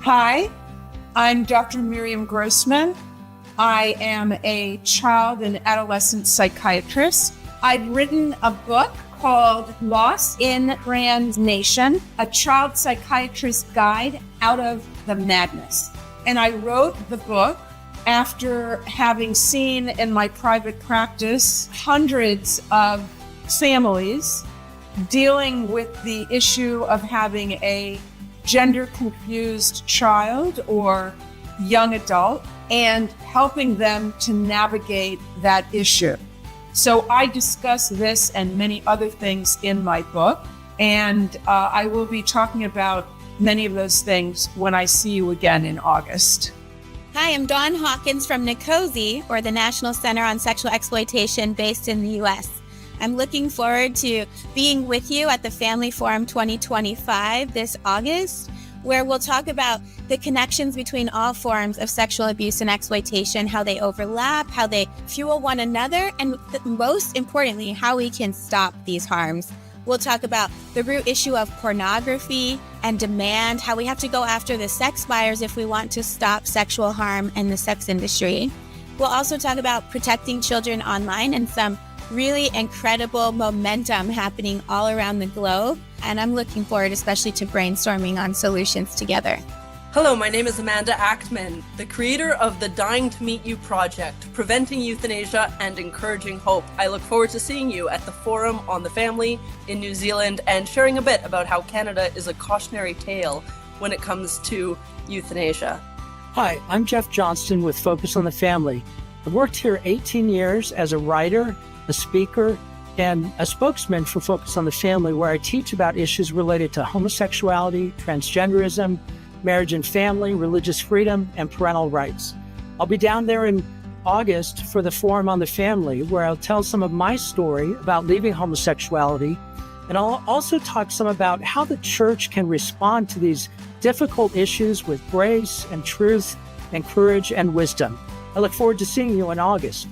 Hi, I'm Dr. Miriam Grossman. I am a child and adolescent psychiatrist. I've written a book called Lost in Trans Nation, a child psychiatrist guide out of the madness. And I wrote the book after having seen in my private practice hundreds of families dealing with the issue of having a gender-confused child or young adult and helping them to navigate that issue. So I discuss this and many other things in my book, and I will be talking about many of those things when I see you again in August. Hi, I'm Dawn Hawkins from NCOSE, or the National Center on Sexual Exploitation, based in the U.S. I'm looking forward to being with you at the Family Forum 2025 this August, where we'll talk about the connections between all forms of sexual abuse and exploitation, how they overlap, how they fuel one another, and most importantly, how we can stop these harms. We'll talk about the root issue of pornography and demand, how we have to go after the sex buyers if we want to stop sexual harm in the sex industry. We'll also talk about protecting children online and some really incredible momentum happening all around the globe. And I'm looking forward especially to brainstorming on solutions together. Hello, my name is Amanda Achtman, the creator of the Dying to Meet You project, preventing euthanasia and encouraging hope. I look forward to seeing you at the Forum on the Family in New Zealand and sharing a bit about how Canada is a cautionary tale when it comes to euthanasia. Hi, I'm Jeff Johnston with Focus on the Family. I've worked here 18 years as a writer, a speaker, and a spokesman for Focus on the Family, where I teach about issues related to homosexuality, transgenderism, marriage and family, religious freedom, and parental rights. I'll be down there in August for the Forum on the Family, where I'll tell some of my story about leaving homosexuality, and I'll also talk some about how the church can respond to these difficult issues with grace and truth and courage and wisdom. I look forward to seeing you in August.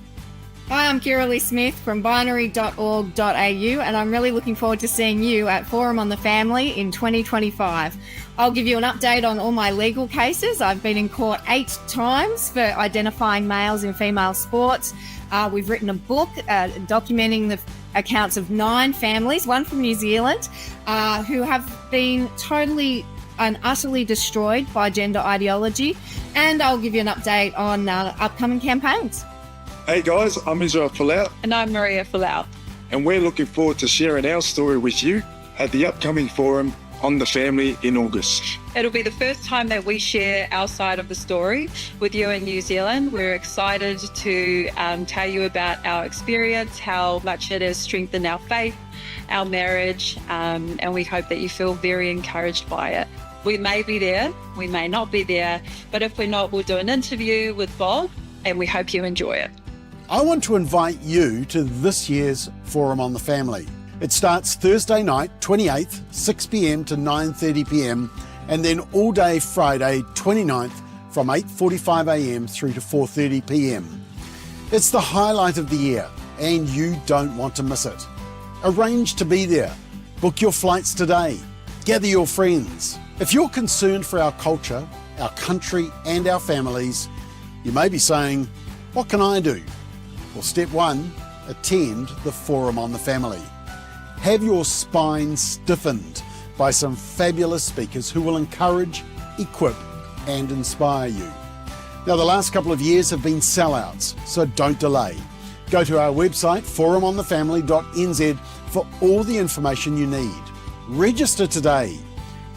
Hi, I'm Kira Lee Smith from binary.org.au, and I'm really looking forward to seeing you at Forum on the Family in 2025. I'll give you an update on all my legal cases. I've been in court 8 times for identifying males in female sports. We've written a book documenting the accounts of 9 families, one from New Zealand, who have been totally and utterly destroyed by gender ideology. And I'll give you an update on upcoming campaigns. Hey guys, I'm Israel Folau. And I'm Maria Folau. And we're looking forward to sharing our story with you at the upcoming Forum on the Family in August. It'll be the first time that we share our side of the story with you in New Zealand. We're excited to tell you about our experience, how much it has strengthened our faith, our marriage, and we hope that you feel very encouraged by it. We may be there, we may not be there, but if we're not, we'll do an interview with Bob, and we hope you enjoy it. I want to invite you to this year's Forum on the Family. It starts Thursday night, 28th, 6 p.m. to 9:30 p.m, and then all day Friday, 29th, from 8:45 a.m. through to 4:30 p.m. It's the highlight of the year, and you don't want to miss it. Arrange to be there. Book your flights today. Gather your friends. If you're concerned for our culture, our country, and our families, you may be saying, what can I do? Well, step 1, attend the Forum on the Family. Have your spine stiffened by some fabulous speakers who will encourage, equip, and inspire you. Now, the last couple of years have been sellouts, so don't delay. Go to our website, forumonthefamily.nz, for all the information you need. Register today.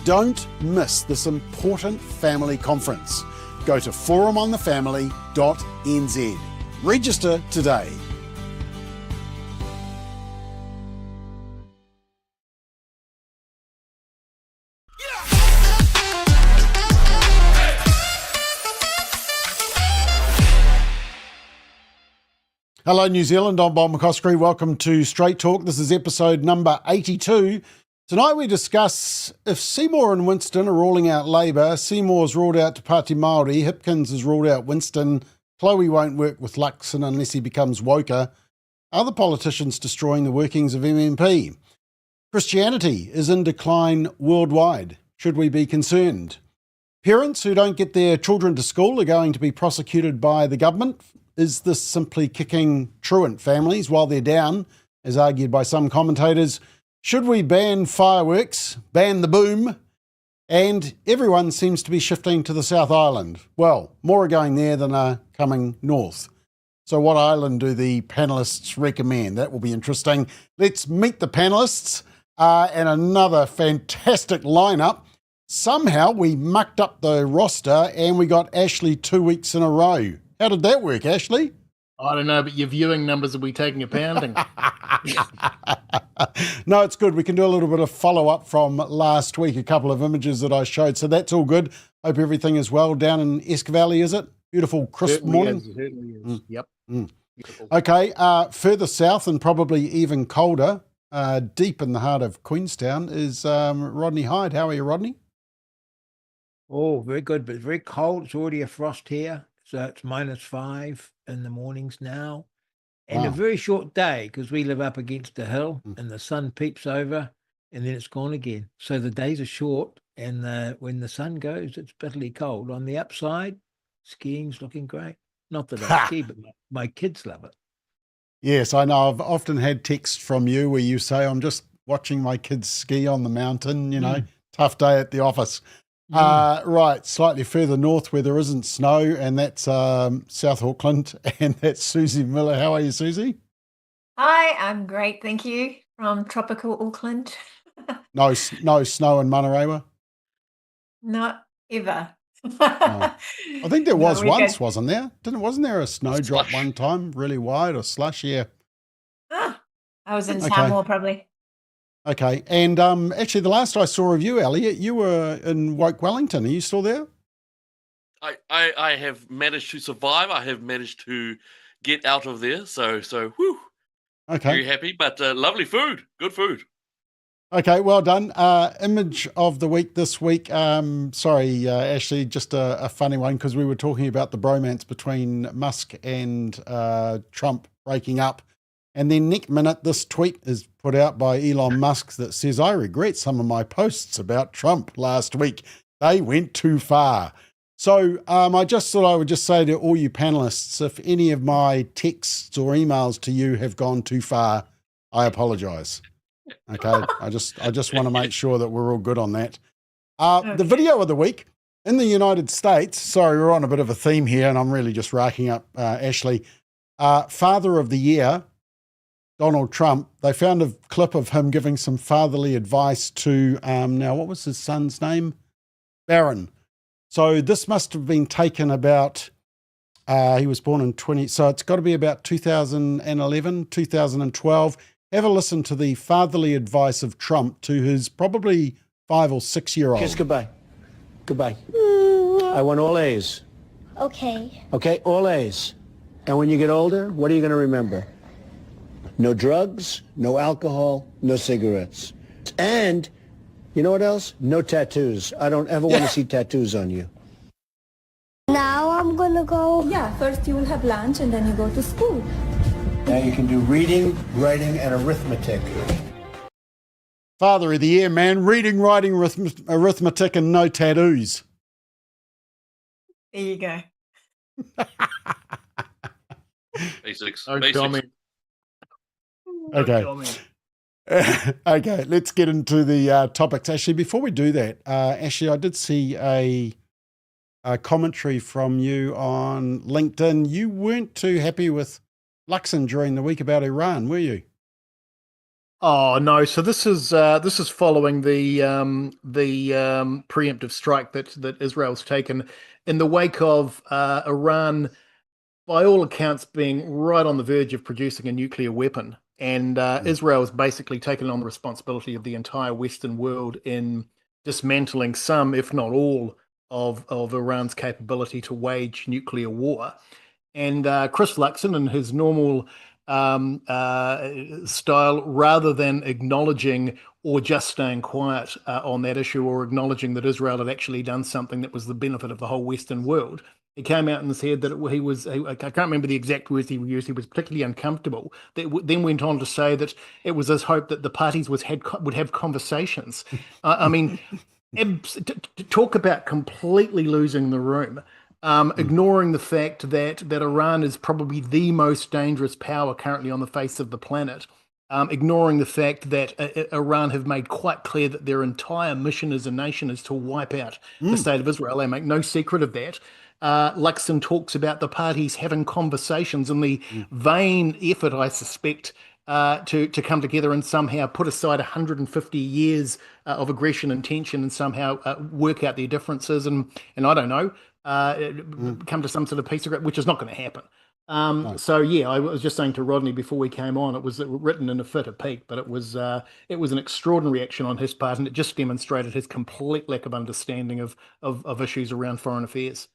Don't miss this important family conference. Go to forumonthefamily.nz. Register today. Hello New Zealand, I'm Bob McCoskrie. Welcome to Straight Talk. This is episode number 82. Tonight we discuss if Seymour and Winston are ruling out Labour, Seymour's ruled out Te Pāti Māori, Hipkins has ruled out Winston, Chloe won't work with Luxon unless he becomes woker. Are the politicians destroying the workings of MMP? Christianity is in decline worldwide. Should we be concerned? Parents who don't get their children to school are going to be prosecuted by the government. Is this simply kicking truant families while they're down, as argued by some commentators? Should we ban fireworks, ban the boom? And everyone seems to be shifting to the South Island. Well, more are going there than are coming north. So what island do the panellists recommend? That will be interesting. Let's meet the panellists and another fantastic lineup. Somehow we mucked up the roster and we got Ashley 2 weeks in a row. How did that work, Ashley? I don't know, but your viewing numbers will be taking a pounding. No, it's good. We can do a little bit of follow-up from last week, a couple of images that I showed. So that's all good. Hope everything is well down in Esk Valley, is it? Beautiful crisp morning. Certainly is. Yep. Okay, further south and probably even colder, deep in the heart of Queenstown, is Rodney Hyde. How are you, Rodney? Oh, very good, but very cold. It's already a frost here, so it's -5 in the mornings now. And a Wow. very short day because we live up against a hill and the sun peeps over and then it's gone again. So the days are short and when the sun goes, it's bitterly cold. On the upside, skiing's looking great. Not that I ski, but my kids love it. Yes, I know. I've often had texts from you where you say, I'm just watching my kids ski on the mountain, you know, tough day at the office. Right, slightly further north where there isn't snow, and that's South Auckland, and that's Susie Miller. How are you, Susie? Hi, I'm great, thank you. From tropical Auckland. No snow in Manarewa? Not ever. I think there was No, we once, get- wasn't there? Wasn't there a snowdrop one time, really wide, or slush? Yeah. Ah, I was in Okay. Samoa probably. Okay, and actually the last I saw of you, Elliot, you were in Woke Wellington. Are you still there? I have managed to survive. I have managed to get out of there. So whew, Okay. very happy. But lovely food, good food. Okay, well done. Image of the week this week. Sorry, Ashley, just a funny one because we were talking about the bromance between Musk and Trump breaking up. And then next minute, this tweet is put out by Elon Musk that says, I regret some of my posts about Trump last week. They went too far. So I just thought I would just say to all you panelists, if any of my texts or emails to you have gone too far, I apologize. Okay, I just want to make sure that we're all good on that. The video of the week in the United States. Sorry, we're on a bit of a theme here, and I'm really just racking up Ashley. Father of the Year, Donald Trump. They found a clip of him giving some fatherly advice to now what was his son's name? Barron. So this must have been taken about. He was born in 20, so it's got to be about 2011, 2012. Have a listen to the fatherly advice of Trump to his probably 5 or 6 year old. Kiss goodbye. Goodbye. I want all A's. Okay. Okay, all A's. And when you get older, what are you going to remember? No drugs, no alcohol, no cigarettes. And you know what else? No tattoos. I don't ever want to see tattoos on you. Now I'm gonna go. Yeah, first you will have lunch and then you go to school. Now you can do reading, writing, and arithmetic. Father of the Year, man. Reading, writing, arithmetic, and no tattoos. There you go. Basics. No Basics. comment. No Okay. comment. Okay, let's get into the topics. Actually, before we do that, Ashley, I did see a commentary from you on LinkedIn. You weren't too happy with Luxon during the week about Iran, were you? Oh no! So this is following the preemptive strike that Israel's taken in the wake of Iran, by all accounts, being right on the verge of producing a nuclear weapon, and Israel has basically taken on the responsibility of the entire Western world in dismantling some, if not all, of Iran's capability to wage nuclear war. And Chris Luxon, in his normal style, rather than acknowledging or just staying quiet on that issue or acknowledging that Israel had actually done something that was the benefit of the whole Western world, he came out and said that I can't remember the exact words he used, he was particularly uncomfortable. Then went on to say that it was his hope that the parties would have conversations. I mean, To talk about completely losing the room, ignoring the fact that Iran is probably the most dangerous power currently on the face of the planet, ignoring the fact that Iran have made quite clear that their entire mission as a nation is to wipe out the state of Israel. They make no secret of that. Luxon talks about the parties having conversations in the vain effort, I suspect, to come together and somehow put aside 150 years of aggression and tension and somehow work out their differences and I don't know, come to some sort of peace agreement, which is not going to happen. So yeah, I was just saying to Rodney before we came on, it was written in a fit of pique, but it was an extraordinary action on his part, and it just demonstrated his complete lack of understanding of issues around foreign affairs.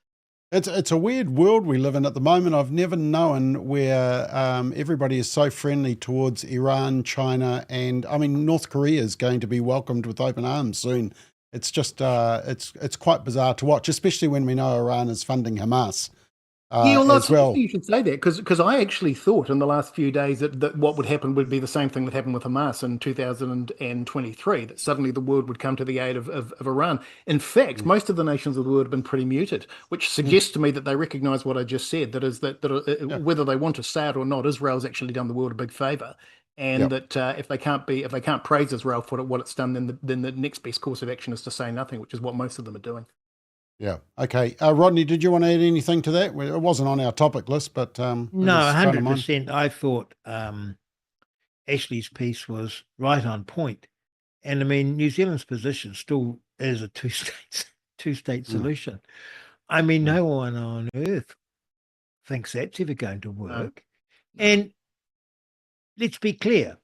It's a weird world we live in at the moment. I've never known where everybody is so friendly towards Iran, China, and I mean North Korea is going to be welcomed with open arms soon. It's just it's quite bizarre to watch, especially when we know Iran is funding Hamas. As well. You should say that because I actually thought in the last few days that what would happen would be the same thing that happened with Hamas in 2023, that suddenly the world would come to the aid of Iran. In fact, most of the nations of the world have been pretty muted, which suggests to me that they recognise what I just said, that is that whether they want to say it or not, Israel's actually done the world a big favour. And that if they can't praise Israel for what it's done, then the next best course of action is to say nothing, which is what most of them are doing. Yeah. Okay. Rodney, did you want to add anything to that? It wasn't on our topic list, but no, 100%. I thought Ashley's piece was right on point, and I mean New Zealand's position still is a two-state solution. I mean, no one on earth thinks that's ever going to work. No. And let's be clear,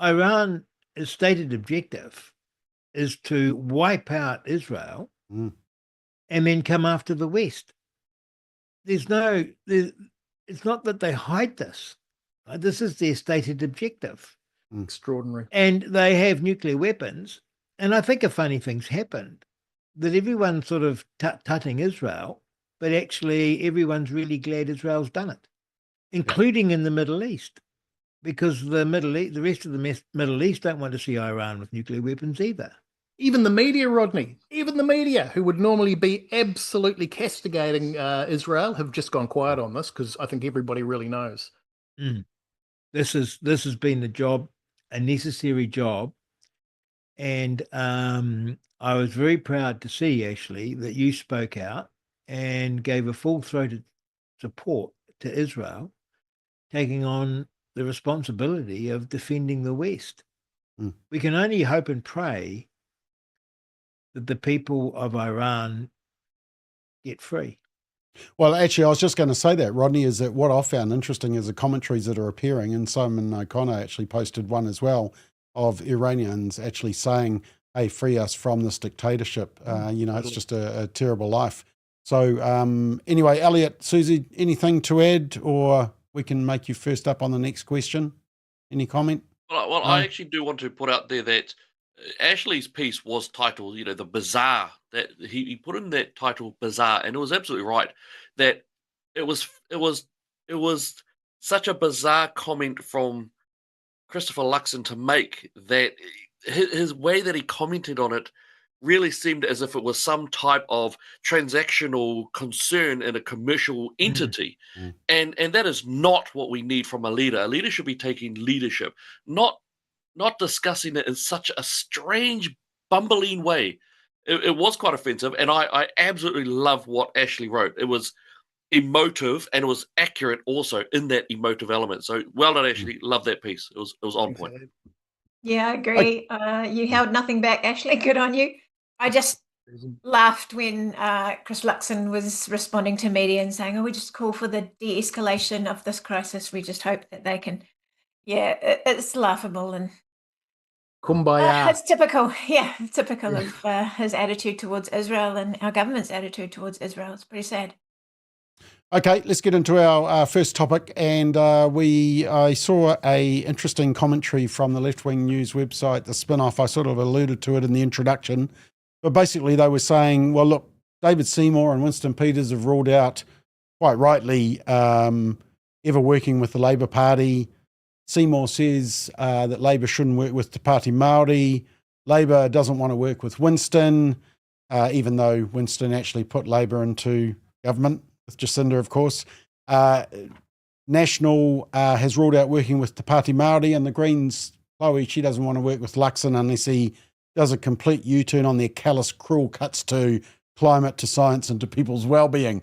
Iran's stated objective is to wipe out Israel. And then come after the West. It's not that they hide this. This is their stated objective. Extraordinary. And they have nuclear weapons. And I think a funny thing's happened, that everyone's sort of tutting Israel, but actually everyone's really glad Israel's done it, including in the Middle East, because the rest of the Middle East don't want to see Iran with nuclear weapons either. Even the media, Rodney, who would normally be absolutely castigating Israel, have just gone quiet on this because I think everybody really knows. This has been a necessary job, and I was very proud to see, Ashley, that you spoke out and gave a full-throated support to Israel, taking on the responsibility of defending the West. We can only hope and pray that the people of Iran get free. Well, actually, I was just going to say that, Rodney, is that what I found interesting is the commentaries that are appearing, and Simon O'Connor actually posted one as well, of Iranians actually saying, hey, free us from this dictatorship. It's just a terrible life. So anyway, Elliot, Susie, anything to add, or we can make you first up on the next question? Any comment? Well, I actually do want to put out there that Ashley's piece was titled, the bizarre, that he put in that title bizarre, and it was absolutely right that it was such a bizarre comment from Christopher Luxon to make, that his way that he commented on it really seemed as if it was some type of transactional concern in a commercial entity. And that is not what we need from a leader. A leader should be taking leadership, not discussing it in such a strange, bumbling way. It was quite offensive, and I absolutely love what Ashley wrote. It was emotive, and it was accurate also in that emotive element. So well done, Ashley. Love that piece. It was on point. Yeah, I agree. You held nothing back, Ashley. Good on you. I just laughed when Chris Luxon was responding to media and saying, we just call for the de-escalation of this crisis. We just hope that they can. Yeah, it's laughable and kumbaya. It's typical of his attitude towards Israel and our government's attitude towards Israel. It's pretty sad. Okay, let's get into our first topic. And I saw a interesting commentary from the left-wing news website, The Spin-Off. I sort of alluded to it in the introduction. But basically they were saying, well, look, David Seymour and Winston Peters have ruled out, quite rightly, ever working with the Labour Party. Seymour says that Labour shouldn't work with Te Pāti Māori. Labor doesn't want to work with Winston, even though Winston actually put Labor into government with Jacinda, of course. National has ruled out working with Te Pāti Māori, and the Greens, Chloe, she doesn't want to work with Luxon unless he does a complete U-turn on their callous, cruel cuts to climate, to science, and to people's well-being.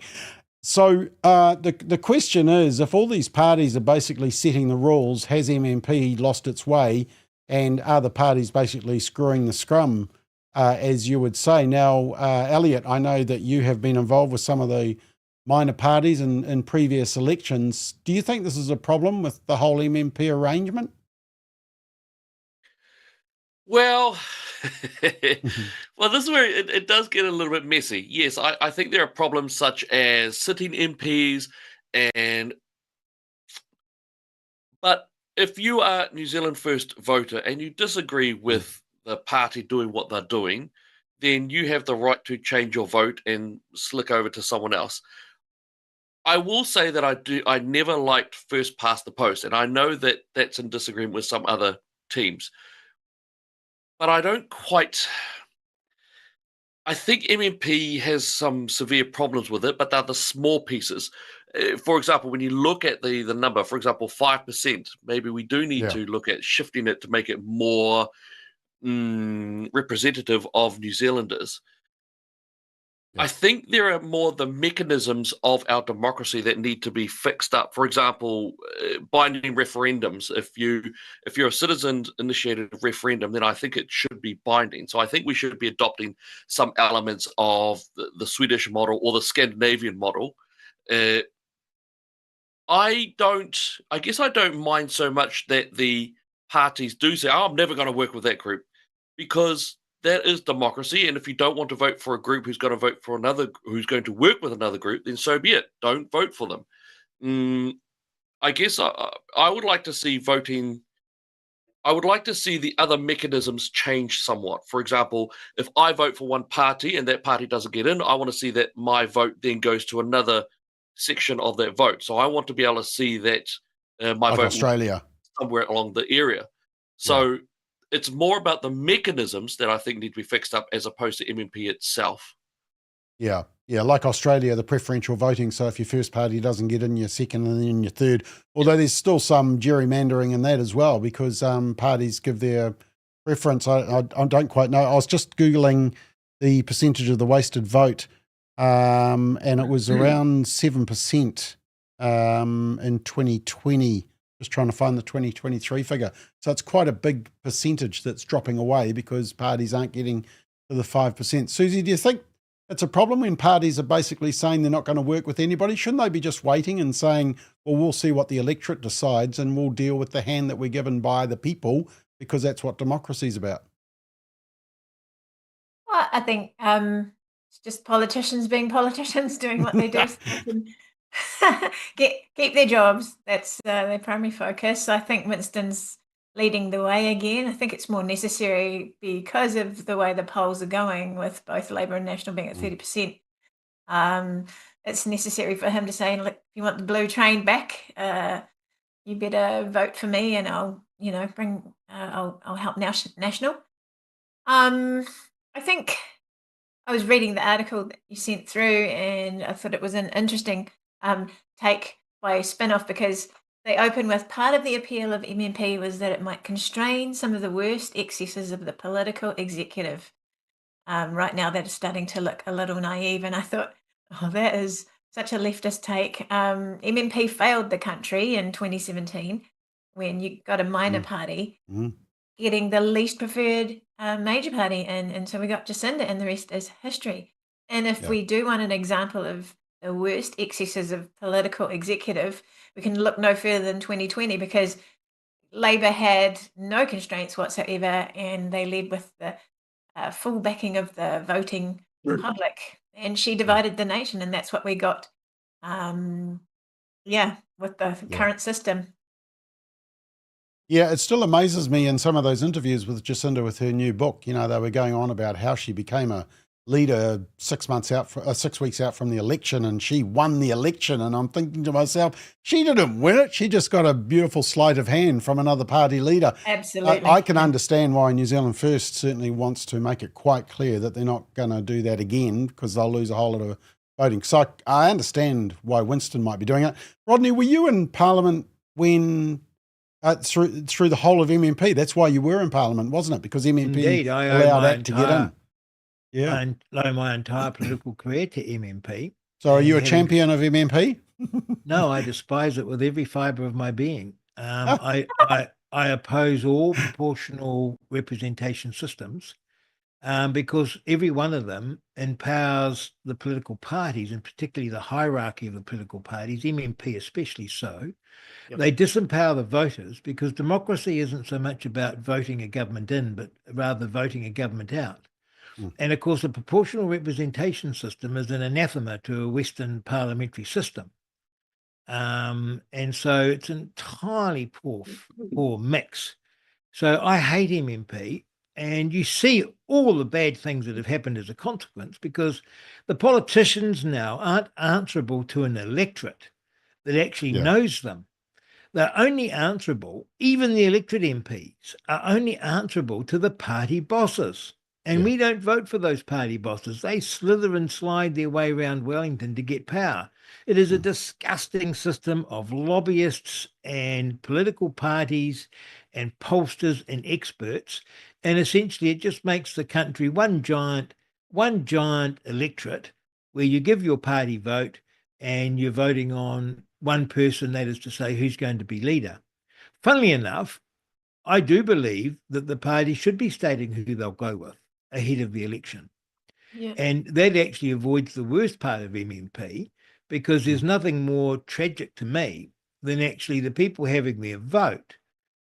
So the question is, if all these parties are basically setting the rules, has MMP lost its way, and are the parties basically screwing the scrum, as you would say? Now, Elliot, I know that you have been involved with some of the minor parties in previous elections. Do you think this is a problem with the whole MMP arrangement? Well, well, this is where it does get a little bit messy. Yes, I think there are problems such as sitting MPs but if you are New Zealand First voter and you disagree with the party doing what they're doing, then you have the right to change your vote and slick over to someone else. I will say that I never liked first past the post, and I know that that's in disagreement with some other teams. But I don't quite. I think MMP has some severe problems with it, but they're the small pieces. For example, when you look at the number, for example, 5%, maybe we do need to look at shifting it to make it more representative of New Zealanders. I think there are more the mechanisms of our democracy that need to be fixed up. For example, binding referendums. If you're a citizen-initiated referendum, then I think it should be binding. So I think we should be adopting some elements of the Swedish model or the Scandinavian model. I guess I don't mind so much that the parties do say, "Oh, I'm never going to work with that group," because that is democracy, and if you don't want to vote for a group who's going to vote for another, who's going to work with another group, then so be it. Don't vote for them. I guess I would like to see voting. I would like to see the other mechanisms change somewhat. For example, if I vote for one party and that party doesn't get in, I want to see that my vote then goes to another section of that vote. So I want to be able to see that my like vote Australia somewhere along the area. So it's more about the mechanisms that I think need to be fixed up as opposed to MMP itself. Yeah, like Australia, the preferential voting. So if your first party doesn't get in, your second, and then your third. Although there's still some gerrymandering in that as well, because parties give their preference. I don't quite know. I was just Googling the percentage of the wasted vote, and it was around 7% in 2020. Just trying to find the 2023 figure. So it's quite a big percentage that's dropping away because parties aren't getting to the 5%. Susie, do you think it's a problem when parties are basically saying they're not going to work with anybody? Shouldn't they be just waiting and saying, well, we'll see what the electorate decides and we'll deal with the hand that we're given by the people, because that's what democracy is about? Well, I think it's just politicians being politicians, doing what they do so they can keep their jobs. That's their primary focus. I think Winston's leading the way again. I think it's more necessary because of the way the polls are going, with both Labor and National being at 30%. It's necessary for him to say, look, if you want the blue train back, you better vote for me, and I'll help National. I think I was reading the article that you sent through, and I thought it was an interesting take by spin-off, because they open with part of the appeal of MMP was that it might constrain some of the worst excesses of the political executive. Right now, that is starting to look a little naive, and I thought, oh, that is such a leftist take. MMP failed the country in 2017 when you got a minor party getting the least preferred major party, and so we got Jacinda, and the rest is history. And if we do want an example of the worst excesses of political executive, we can look no further than 2020, because Labor had no constraints whatsoever, and they led with the full backing of the voting public, and she divided the nation, and that's what we got. With the current system. Yeah, it still amazes me in some of those interviews with Jacinda with her new book. You know, they were going on about how she became a leader 6 weeks out from the election, and she won the election. And I'm thinking to myself, she didn't win it. She just got a beautiful sleight of hand from another party leader. Absolutely. I can understand why New Zealand First certainly wants to make it quite clear that they're not going to do that again, because they'll lose a whole lot of voting. So I understand why Winston might be doing it. Rodney, were you in Parliament when through the whole of MMP? That's why you were in Parliament, wasn't it? Because MMP Indeed, I allowed that to get in. Yeah. I owe my entire political career to MMP. So are you a champion of MMP? No, I despise it with every fibre of my being. I oppose all proportional representation systems because every one of them empowers the political parties, and particularly the hierarchy of the political parties, MMP especially so. Yep. They disempower the voters, because democracy isn't so much about voting a government in, but rather voting a government out. And of course, the proportional representation system is an anathema to a Western parliamentary system. And so it's an entirely poor mix. So I hate MMP, and you see all the bad things that have happened as a consequence, because the politicians now aren't answerable to an electorate that actually knows them. They're only answerable, even the electorate MPs are only answerable to the party bosses. And we don't vote for those party bosses. They slither and slide their way around Wellington to get power. It is a disgusting system of lobbyists and political parties and pollsters and experts. And essentially it just makes the country one giant electorate where you give your party vote and you're voting on one person, that is to say, who's going to be leader. Funnily enough, I do believe that the party should be stating who they'll go with ahead of the election. Yeah. And that actually avoids the worst part of MMP, because there's nothing more tragic to me than actually the people having their vote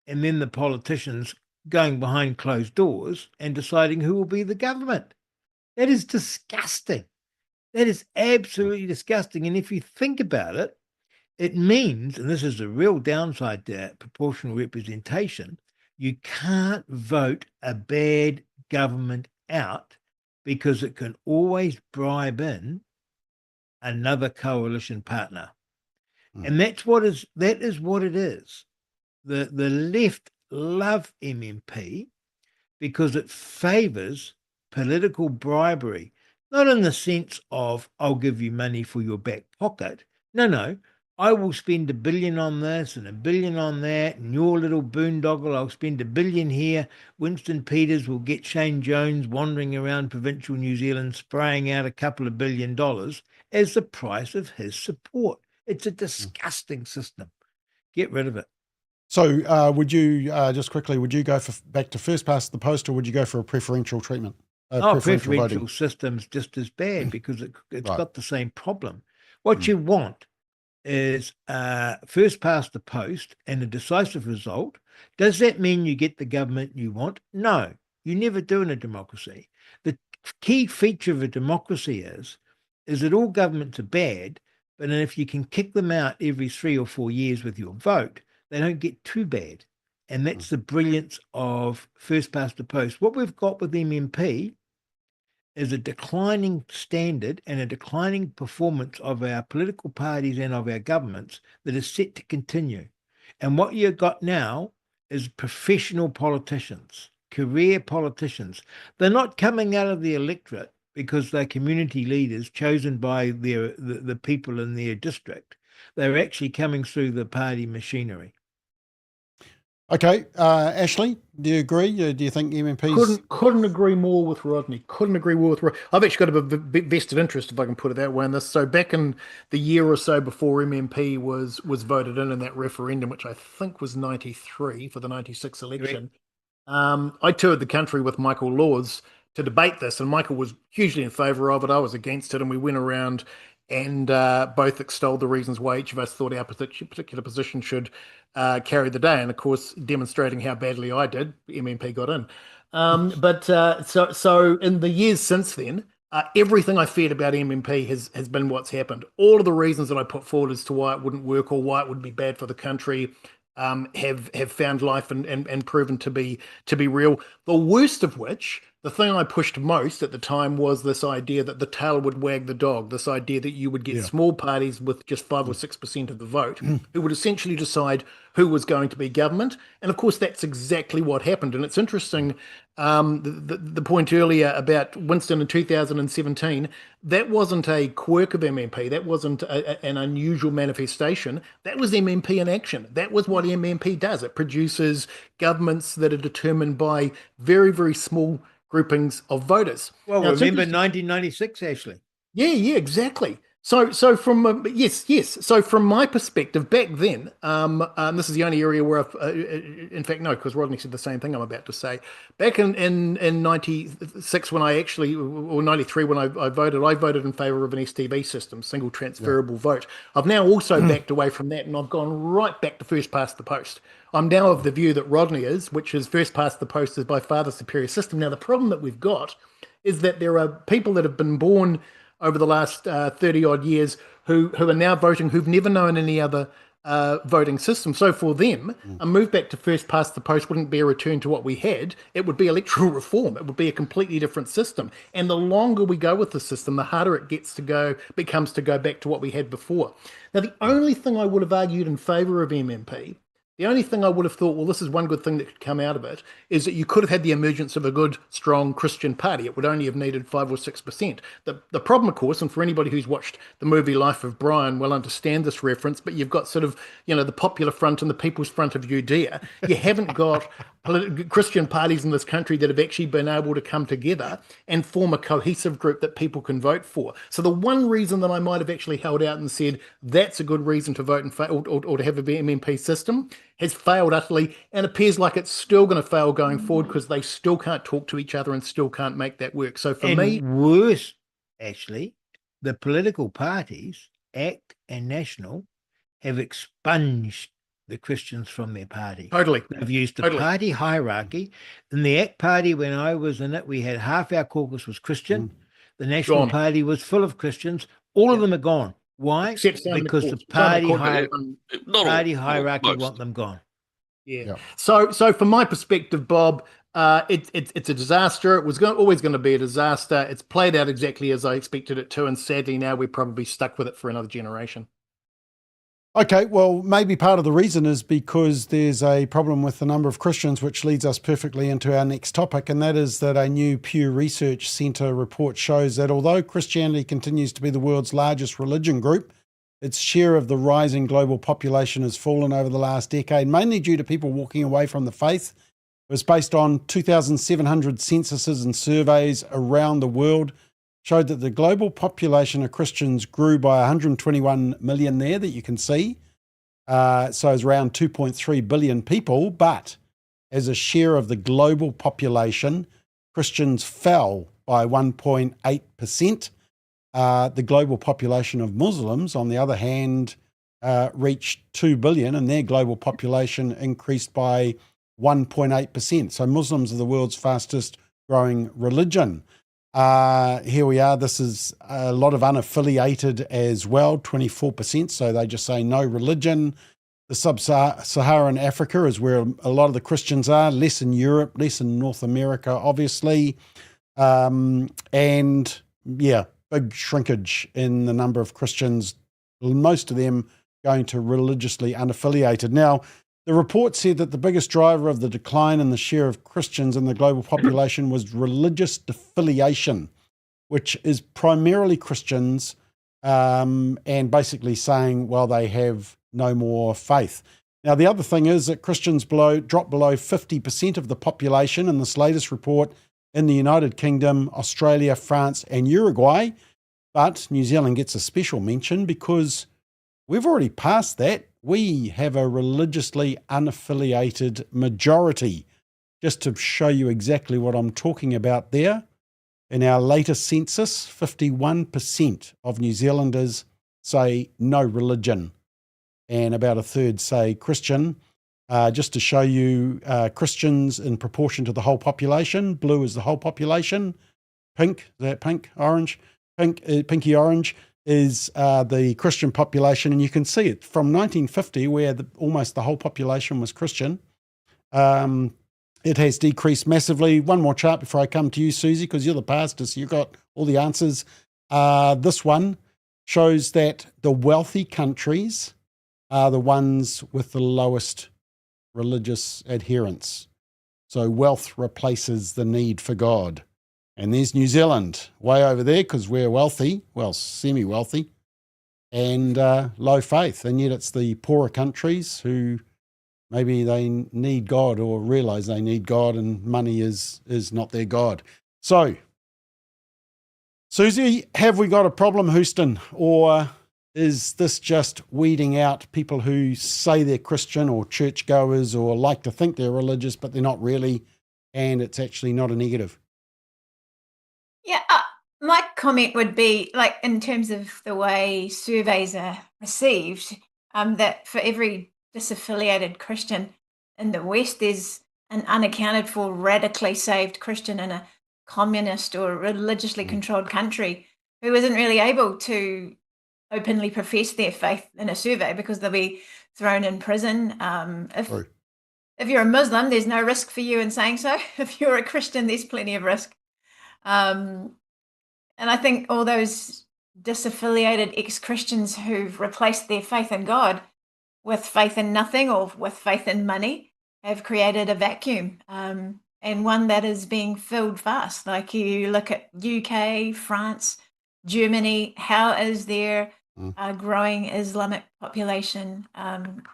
and then the politicians going behind closed doors and deciding who will be the government. That is disgusting. That is absolutely disgusting. And if you think about it, it means, and this is a real downside to proportional representation, you can't vote a bad government out, because it can always bribe in another coalition partner. And that is what it is. The left love MMP because it favours political bribery, not in the sense of, I'll give you money for your back pocket. No, I will spend $1 billion on this and $1 billion on that, and your little boondoggle, I'll spend $1 billion here. Winston Peters will get Shane Jones wandering around provincial New Zealand spraying out a couple of $1 billion as the price of his support. It's a disgusting system. Get rid of it. So would you, just quickly, would you go back to first past the post, or would you go for a preferential treatment? Preferential system's just as bad, because it's got the same problem. What you want is first past the post and a decisive result. Does that mean you get the government you want? No, you never do in a democracy. The key feature of a democracy is that all governments are bad, but if you can kick them out every 3 or 4 years with your vote, they don't get too bad. And that's the brilliance of first past the post. What we've got with MMP is a declining standard and a declining performance of our political parties and of our governments that is set to continue. And what you've got now is professional politicians, career politicians. They're not coming out of the electorate because they're community leaders chosen by the people in their district. They're actually coming through the party machinery. Okay, Ashley, do you agree? Do you think MMP's... Couldn't agree more with Rodney. Couldn't agree more with Rodney. I've actually got a vested interest, if I can put it that way, in this. So back in the year or so before MMP was voted in that referendum, which I think was 93 for the 96 election, I toured the country with Michael Laws to debate this, and Michael was hugely in favour of it. I was against it, and we went around and both extolled the reasons why each of us thought our particular position should carry the day. And of course, demonstrating how badly I did, MMP got in. So in the years since then, everything I feared about MMP has been what's happened. All of the reasons that I put forward as to why it wouldn't work or why it would be bad for the country have found life and proven to be real. The worst of which the thing I pushed most at the time was this idea that the tail would wag the dog, this idea that you would get small parties with just 5 or 6% of the vote who would essentially decide who was going to be government. And of course, that's exactly what happened. And it's interesting, the point earlier about Winston in 2017, that wasn't a quirk of MMP. That wasn't an unusual manifestation. That was MMP in action. That was what MMP does. It produces governments that are determined by very, very small groupings of voters. Well, remember 1996, Ashley? Yeah, exactly. So from yes. So from my perspective, back then, this is the only area where in fact, no, because Rodney said the same thing I'm about to say. Back in 96, when I actually, or 93, when I voted in favour of an STV system, single transferable vote. I've now also backed away from that, and I've gone right back to first past the post. I'm now of the view that Rodney is, which is first past the post is by far the superior system. Now, the problem that we've got is that there are people that have been born over the last 30 odd years who are now voting, who've never known any other voting system. So for them, a move back to first past the post wouldn't be a return to what we had. It would be electoral reform. It would be a completely different system. And the longer we go with the system, the harder it becomes to go back to what we had before. Now, the only thing I would have argued in favour of MMP, the only thing I would have thought, well, this is one good thing that could come out of it, is that you could have had the emergence of a good, strong Christian party. It would only have needed 5 or 6%. The problem, of course, and for anybody who's watched the movie Life of Brian will understand this reference, but you've got sort of, the Popular Front and the People's Front of Judea. You haven't got Christian parties in this country that have actually been able to come together and form a cohesive group that people can vote for. So the one reason that I might have actually held out and said that's a good reason to vote or to have a MMP system has failed utterly, and appears like it's still going to fail going forward because they still can't talk to each other and still can't make that work. So for me, worse, actually, the political parties, ACT and National, have expunged the Christians from their party. Totally. They've used the party hierarchy. In the ACT party, when I was in it, we had half our caucus was Christian. The National Party was full of Christians. All of them are gone. Why? Because the party hierarchy want them gone. Yeah. So from my perspective, Bob, it's a disaster. It was always going to be a disaster. It's played out exactly as I expected it to, and sadly now we're probably stuck with it for another generation. Okay, well, maybe part of the reason is because there's a problem with the number of Christians, which leads us perfectly into our next topic, and that is that a new Pew Research Centre report shows that although Christianity continues to be the world's largest religion group, its share of the rising global population has fallen over the last decade, mainly due to people walking away from the faith. It was based on 2,700 censuses and surveys around the world, showed that the global population of Christians grew by 121 million there that you can see. So it's around 2.3 billion people, but as a share of the global population, Christians fell by 1.8%. The global population of Muslims, on the other hand, reached 2 billion and their global population increased by 1.8%. So Muslims are the world's fastest growing religion. Here we are. This is a lot of unaffiliated as well, 24%. So they just say no religion. The sub-Saharan Africa is where a lot of the Christians are, less in Europe, less in North America, obviously. And yeah, big shrinkage in the number of Christians, most of them going to religiously unaffiliated. Now, the report said that the biggest driver of the decline in the share of Christians in the global population was religious affiliation, which is primarily Christians, and basically saying, well, they have no more faith. Now, the other thing is that Christians dropped below 50% of the population in this latest report in the United Kingdom, Australia, France, and Uruguay. But New Zealand gets a special mention because we've already passed that. We have a religiously unaffiliated majority. Just to show you exactly what I'm talking about there, in our latest census, 51% of New Zealanders say no religion, and about a third say Christian. Just to show you Christians in proportion to the whole population, blue is the whole population, pink, is that pink, orange? Pinky orange is the Christian population, and you can see it from 1950, where almost the whole population was Christian, It has decreased massively. One more chart before I come to you, Susie, because you're the pastor, so you've got all the answers. This one shows that the wealthy countries are the ones with the lowest religious adherence. So wealth replaces the need for God. And there's New Zealand way over there because we're wealthy, well, semi-wealthy, and low faith. And yet it's the poorer countries who maybe they need God or realize they need God, and money is not their God. So, Susie, have we got a problem, Houston, or is this just weeding out people who say they're Christian or churchgoers or like to think they're religious, but they're not really, and it's actually not a negative? Yeah, my comment would be, like, in terms of the way surveys are received, that for every disaffiliated Christian in the West, there's an unaccounted for radically saved Christian in a communist or religiously controlled country who isn't really able to openly profess their faith in a survey because they'll be thrown in prison. If you're a Muslim, there's no risk for you in saying so. If you're a Christian, there's plenty of risk. And I think all those disaffiliated ex-Christians who've replaced their faith in God with faith in nothing or with faith in money have created a vacuum, and one that is being filled fast. Like, you look at UK, France, Germany, how is their growing Islamic population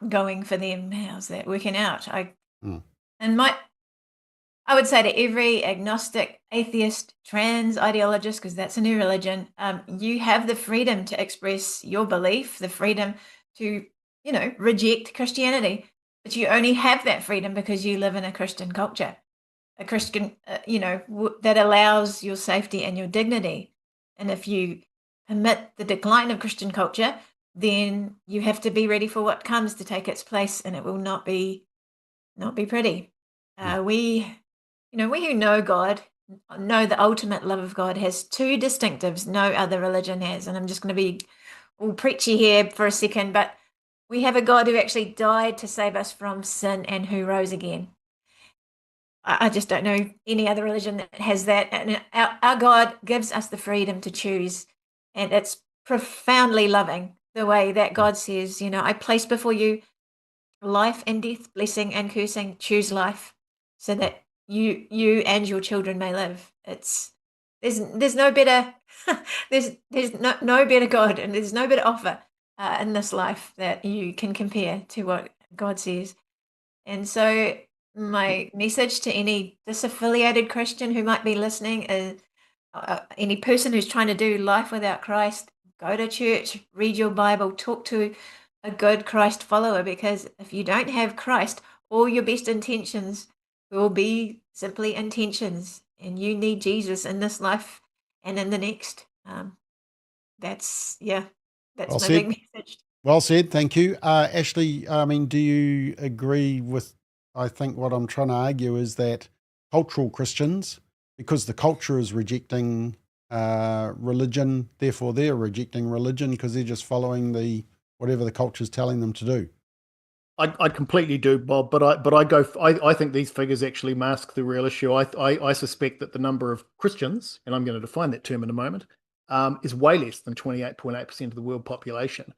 going for them? How's that working out? I would say to every agnostic, atheist, trans ideologist, because that's a new religion, you have the freedom to express your belief, the freedom to, reject Christianity. But you only have that freedom because you live in a Christian culture, a Christian, that allows your safety and your dignity. And if you permit the decline of Christian culture, then you have to be ready for what comes to take its place, and it will not be pretty. We who know God, know the ultimate love of God, has two distinctives no other religion has. And I'm just going to be all preachy here for a second, but we have a God who actually died to save us from sin and who rose again. I just don't know any other religion that has that. And our God gives us the freedom to choose. And it's profoundly loving, the way that God says, I place before you life and death, blessing and cursing. Choose life so that you and your children may live. There's no better there's no better God, and there's no better offer in this life that you can compare to what God says. And so my message to any disaffiliated Christian who might be listening is, any person who's trying to do life without Christ, go to church, read your Bible, talk to a good Christ follower, because if you don't have Christ, all your best intentions will be simply intentions, and you need Jesus in this life and in the next. That's Well my said. big message. Well said, thank you. Ashley, do you agree with, I think what I'm trying to argue is that cultural Christians, because the culture is rejecting religion, therefore they're rejecting religion because they're just following whatever the culture is telling them to do. I completely do, Bob, but I think these figures actually mask the real issue. I suspect that the number of Christians, and I'm going to define that term in a moment, is way less than 28.8% of the world population.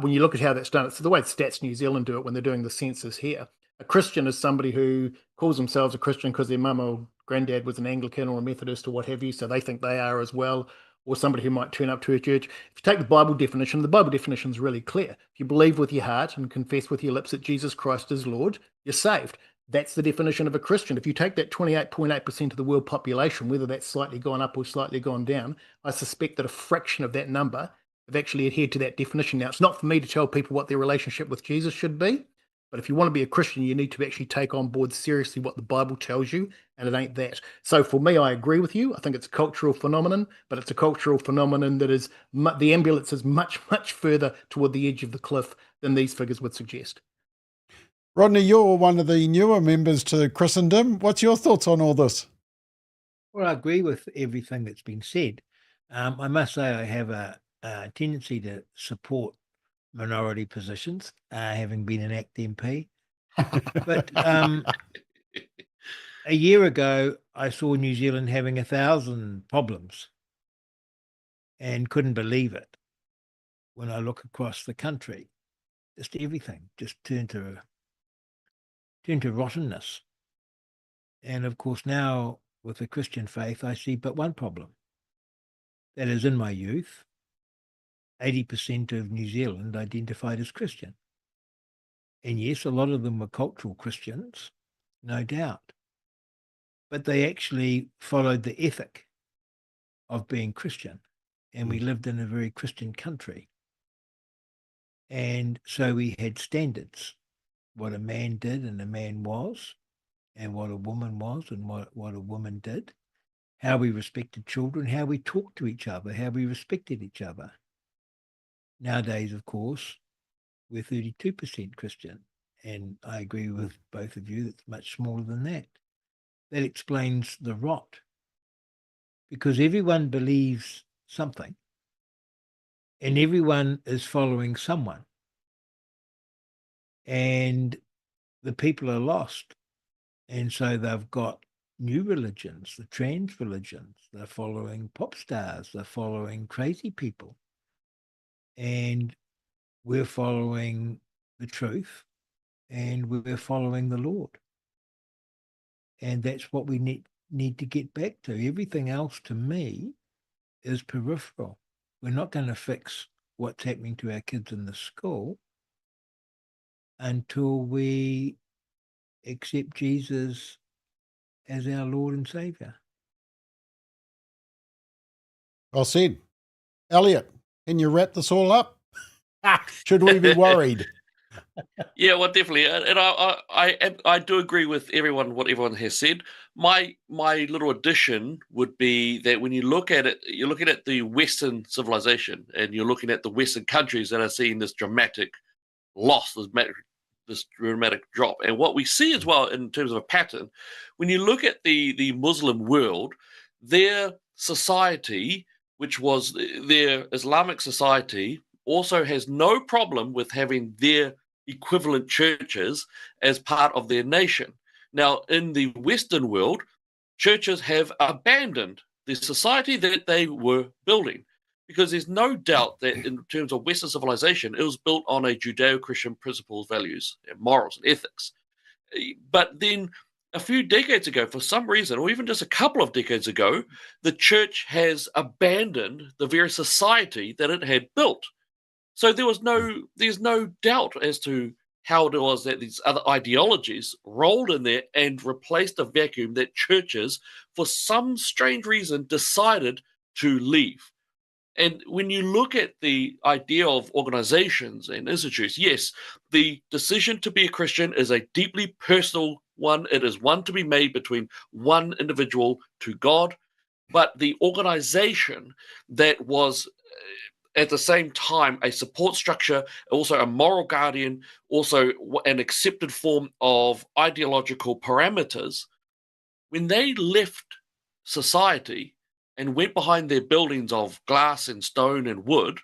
When you look at how that's done, it's the way Stats New Zealand do it when they're doing the census here. A Christian is somebody who calls themselves a Christian because their mum or granddad was an Anglican or a Methodist or what have you, so they think they are as well, or somebody who might turn up to a church. If you take the Bible definition is really clear. If you believe with your heart and confess with your lips that Jesus Christ is Lord, you're saved. That's the definition of a Christian. If you take that 28.8% of the world population, whether that's slightly gone up or slightly gone down, I suspect that a fraction of that number have actually adhered to that definition. Now, it's not for me to tell people what their relationship with Jesus should be, but if you want to be a Christian, you need to actually take on board seriously what the Bible tells you, and it ain't that. So for me, I agree with you. I think it's a cultural phenomenon, but it's a cultural phenomenon that is, the ambulance is much, much further toward the edge of the cliff than these figures would suggest. Rodney, you're one of the newer members to Christendom. What's your thoughts on all this? Well, I agree with everything that's been said. I must say I have a tendency to support minority positions, having been an ACT MP. But A year ago, I saw New Zealand having 1,000 problems and couldn't believe it. When I look across the country, just everything just turned to rottenness. And of course, now with the Christian faith, I see but one problem. That is, in my youth, 80% of New Zealand identified as Christian. And yes, a lot of them were cultural Christians, no doubt. But they actually followed the ethic of being Christian. And we lived in a very Christian country. And so we had standards, what a man did and a man was, and what a woman was and what a woman did, how we respected children, how we talked to each other, how we respected each other. Nowadays, of course, we're 32% Christian, and I agree with both of you, that's much smaller than that. That explains the rot, because everyone believes something, and everyone is following someone, and the people are lost. And so they've got new religions, the trans religions, they're following pop stars, they're following crazy people. And we're following the truth, and we're following the Lord. And that's what we need to get back to. Everything else, to me, is peripheral. We're not going to fix what's happening to our kids in the school until we accept Jesus as our Lord and Saviour. Well said. Elliot, can you wrap this all up? Should we be worried? Yeah, well, definitely, and I do agree with what everyone has said. My little addition would be that when you look at it, you're looking at the Western civilization, and you're looking at the Western countries that are seeing this dramatic loss, this dramatic drop. And what we see as well in terms of a pattern, when you look at the Muslim world, their society, which was their Islamic society, also has no problem with having their equivalent churches as part of their nation. Now, in the Western world, churches have abandoned the society that they were building, because there's no doubt that in terms of Western civilization, it was built on a Judeo-Christian principles, values, and morals and ethics. But then a few decades ago, for some reason, or even just a couple of decades ago, the church has abandoned the very society that it had built. So there's no doubt as to how it was that these other ideologies rolled in there and replaced a vacuum that churches, for some strange reason, decided to leave. And when you look at the idea of organizations and institutes, yes, the decision to be a Christian is a deeply personal one. It is one to be made between one individual to God. But the organization that was at the same time a support structure, also a moral guardian, also an accepted form of ideological parameters, when they left society and went behind their buildings of glass and stone and wood,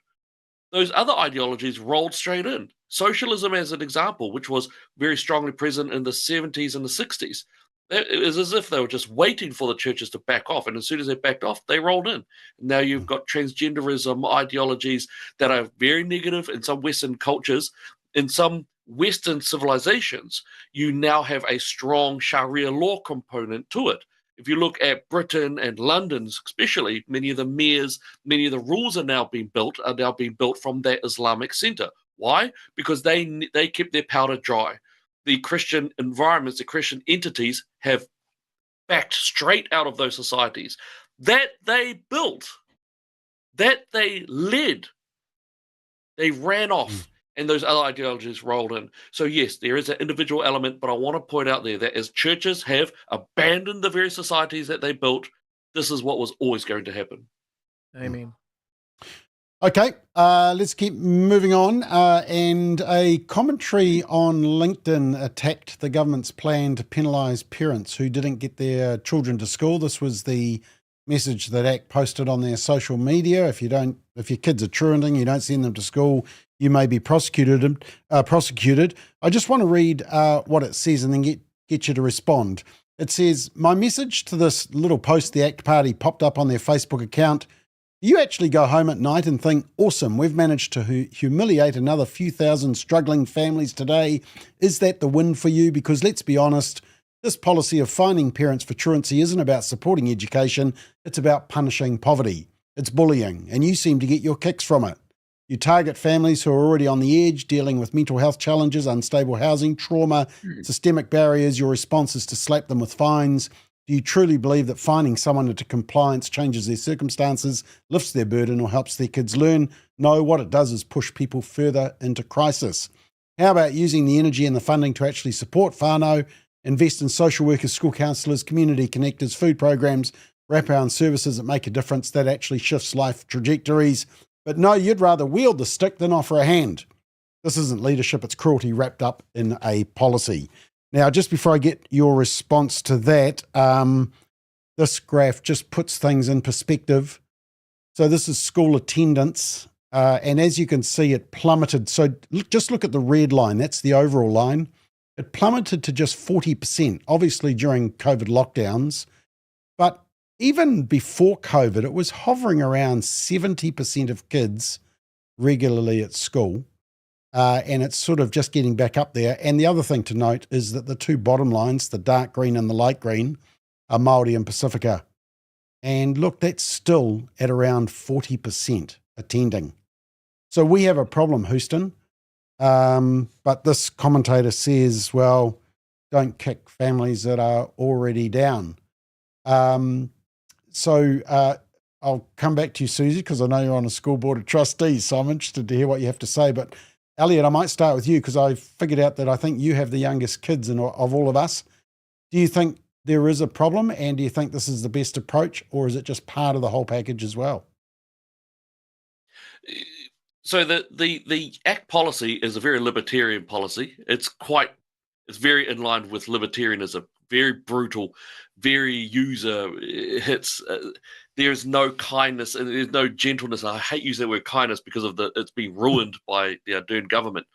those other ideologies rolled straight in. Socialism, as an example, which was very strongly present in the 70s and the 60s. It was as if they were just waiting for the churches to back off. And as soon as they backed off, they rolled in. Now you've got transgenderism ideologies that are very negative in some Western cultures. In some Western civilizations, you now have a strong Sharia law component to it. If you look at Britain and London, especially, many of the mayors, many of the rules are now being built from that Islamic center. Why? Because they kept their powder dry. The Christian environments, the Christian entities have backed straight out of those societies that they built, that they led. They ran off, and those other ideologies rolled in. So yes, there is an individual element, but I want to point out there that as churches have abandoned the very societies that they built, this is what was always going to happen. Amen. Okay, let's keep moving on. And a commentary on LinkedIn attacked the government's plan to penalise parents who didn't get their children to school. This was the message that ACT posted on their social media. If your kids are truanting, you don't send them to school, you may be prosecuted. I just want to read what it says and then get you to respond. It says, my message to this little post the ACT Party popped up on their Facebook account. Do you actually go home at night and think, awesome, we've managed to humiliate another few thousand struggling families today? Is that the win for you? Because let's be honest, this policy of fining parents for truancy isn't about supporting education, it's about punishing poverty. It's bullying, and you seem to get your kicks from it. You target families who are already on the edge, dealing with mental health challenges, unstable housing, trauma, systemic barriers. Your response is to slap them with fines. Do you truly believe that fining someone into compliance changes their circumstances, lifts their burden, or helps their kids learn? No, what it does is push people further into crisis. How about using the energy and the funding to actually support whānau, invest in social workers, school counsellors, community connectors, food programs, wraparound services that make a difference, that actually shifts life trajectories? But no, you'd rather wield the stick than offer a hand. This isn't leadership, it's cruelty wrapped up in a policy. Now, just before I get your response to that, this graph just puts things in perspective. So this is school attendance, and as you can see, it plummeted. So just look at the red line, that's the overall line. It plummeted to just 40%, obviously during COVID lockdowns. But even before COVID, it was hovering around 70% of kids regularly at school. And it's sort of just getting back up there. And the other thing to note is that the two bottom lines, the dark green and the light green, are Māori and Pacifica. And look, that's still at around 40% attending. So we have a problem, Houston. But this commentator says, well, don't kick families that are already down. So I'll come back to you, Susie, because I know you're on a school board of trustees, so I'm interested to hear what you have to say. But Elliot, I might start with you because I figured out that I think you have the youngest kids of all of us. Do you think there is a problem, and do you think this is the best approach, or is it just part of the whole package as well? So the ACT policy is a very libertarian policy. It's very in line with libertarianism. Very brutal, very user hits. There's no kindness and there's no gentleness. I hate using the word kindness because of it's been ruined by the Ardern government.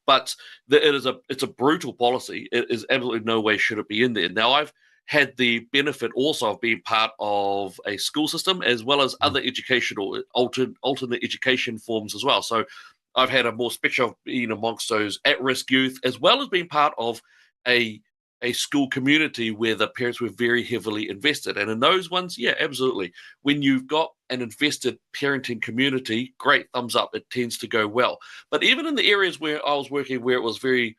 But it's a brutal policy. It is absolutely no way should it be in there. Now, I've had the benefit also of being part of a school system as well as other educational alternate education forms as well. So I've had a more spectrum of being amongst those at-risk youth as well as being part of a school community where the parents were very heavily invested. And in those ones, yeah, absolutely. When you've got an invested parenting community, great, thumbs up, it tends to go well. But even in the areas where I was working, where it was very,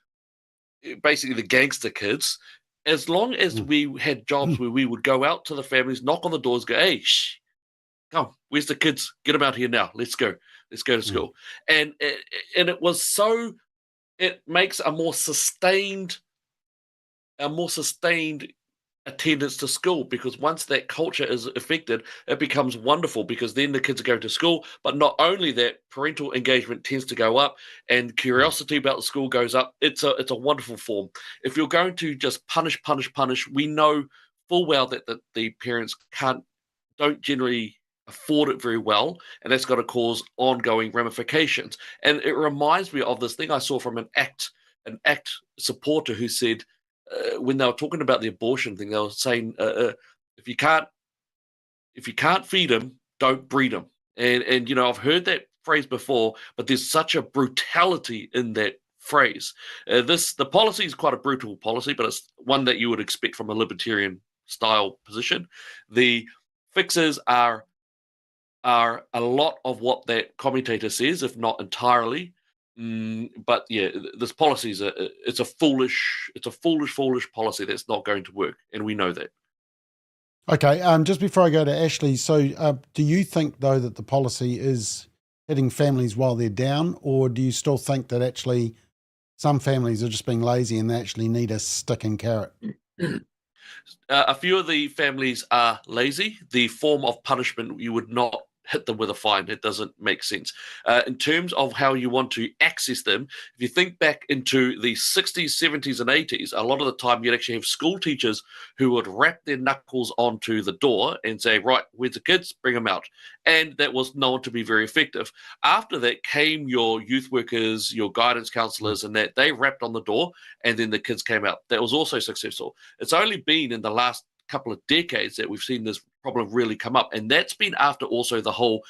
basically the gangster kids, as long as we had jobs where we would go out to the families, knock on the doors, go, hey, come, where's the kids? Get them out here now. Let's go to school. And it was so, it makes a more sustained attendance to school, because once that culture is affected, it becomes wonderful, because then the kids are going to school. But not only that, parental engagement tends to go up and curiosity about the school goes up. It's a wonderful form. If you're going to just punish, we know full well that the parents don't generally afford it very well, and that's got to cause ongoing ramifications. And it reminds me of this thing I saw from an ACT supporter who said, when they were talking about the abortion thing, they were saying, if you can't feed them, don't breed them. And I've heard that phrase before, but there's such a brutality in that phrase. The policy is quite a brutal policy, but it's one that you would expect from a libertarian style position. The fixes are a lot of what that commentator says, if not entirely. But yeah, this policy is a foolish policy that's not going to work, and we know that. Okay, just before I go to Ashley, so do you think though that the policy is hitting families while they're down, or do you still think that actually some families are just being lazy and they actually need a stick and carrot? A few of the families are lazy. The form of punishment you would not hit them with a fine. It doesn't make sense. In terms of how you want to access them, if you think back into the 60s, 70s, and 80s, a lot of the time you'd actually have school teachers who would wrap their knuckles onto the door and say, right, where's the kids? Bring them out. And that was known to be very effective. After that came your youth workers, your guidance counselors, and that they rapped on the door, and then the kids came out. That was also successful. It's only been in the last couple of decades that we've seen this problem really come up, and that's been after also the whole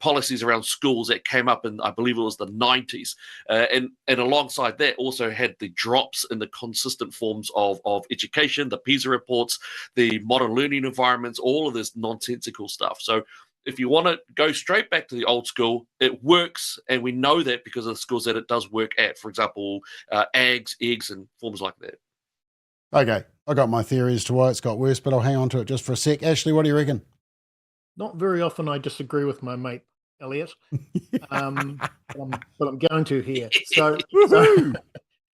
policies around schools that came up in, I believe it was the 90s, and alongside that also had the drops in the consistent forms of education, the PISA reports, the modern learning environments, all of this nonsensical stuff. So if you want to go straight back to the old school, it works, and we know that because of the schools that it does work at. For example, AGS, eggs, and forms like that. Okay, I got my theory as to why it's got worse, but I'll hang on to it just for a sec. Ashley, what do you reckon? Not very often I disagree with my mate, Elliot, but I'm going to here.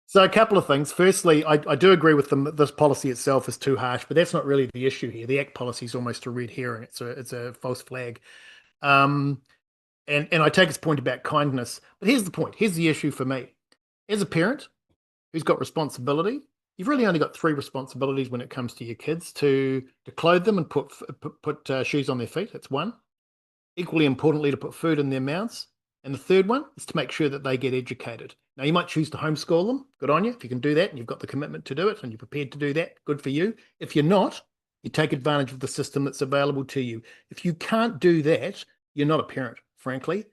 So a couple of things. Firstly, I do agree with them that this policy itself is too harsh, but that's not really the issue here. The ACT policy is almost a red herring. It's a false flag. And I take his point about kindness, but here's the point. Here's the issue for me. As a parent who's got responsibility, you've really only got 3 responsibilities when it comes to your kids: to clothe them and put shoes on their feet. That's 1. Equally importantly, to put food in their mouths. And the 3rd one is to make sure that they get educated. Now, you might choose to homeschool them. Good on you. If you can do that and you've got the commitment to do it and you're prepared to do that, good for you. If you're not, you take advantage of the system that's available to you. If you can't do that, you're not a parent, frankly.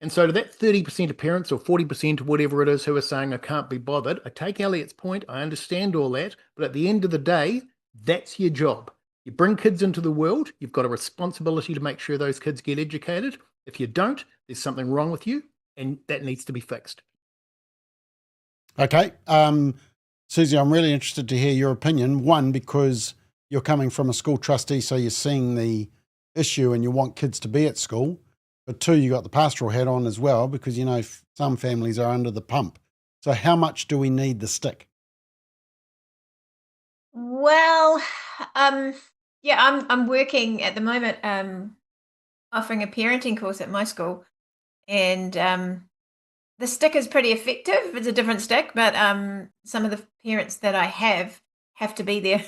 And so to that 30% of parents, or 40% or whatever it is, who are saying, I can't be bothered, I take Elliot's point. I understand all that. But at the end of the day, that's your job. You bring kids into the world. You've got a responsibility to make sure those kids get educated. If you don't, there's something wrong with you, and that needs to be fixed. Okay. Susie, I'm really interested to hear your opinion. 1, because you're coming from a school trustee, so you're seeing the issue and you want kids to be at school. But 2, you got the pastoral hat on as well, because, you know, some families are under the pump. So how much do we need the stick? Well, yeah, I'm working at the moment, offering a parenting course at my school, and the stick is pretty effective. It's a different stick, but some of the parents that I have to be there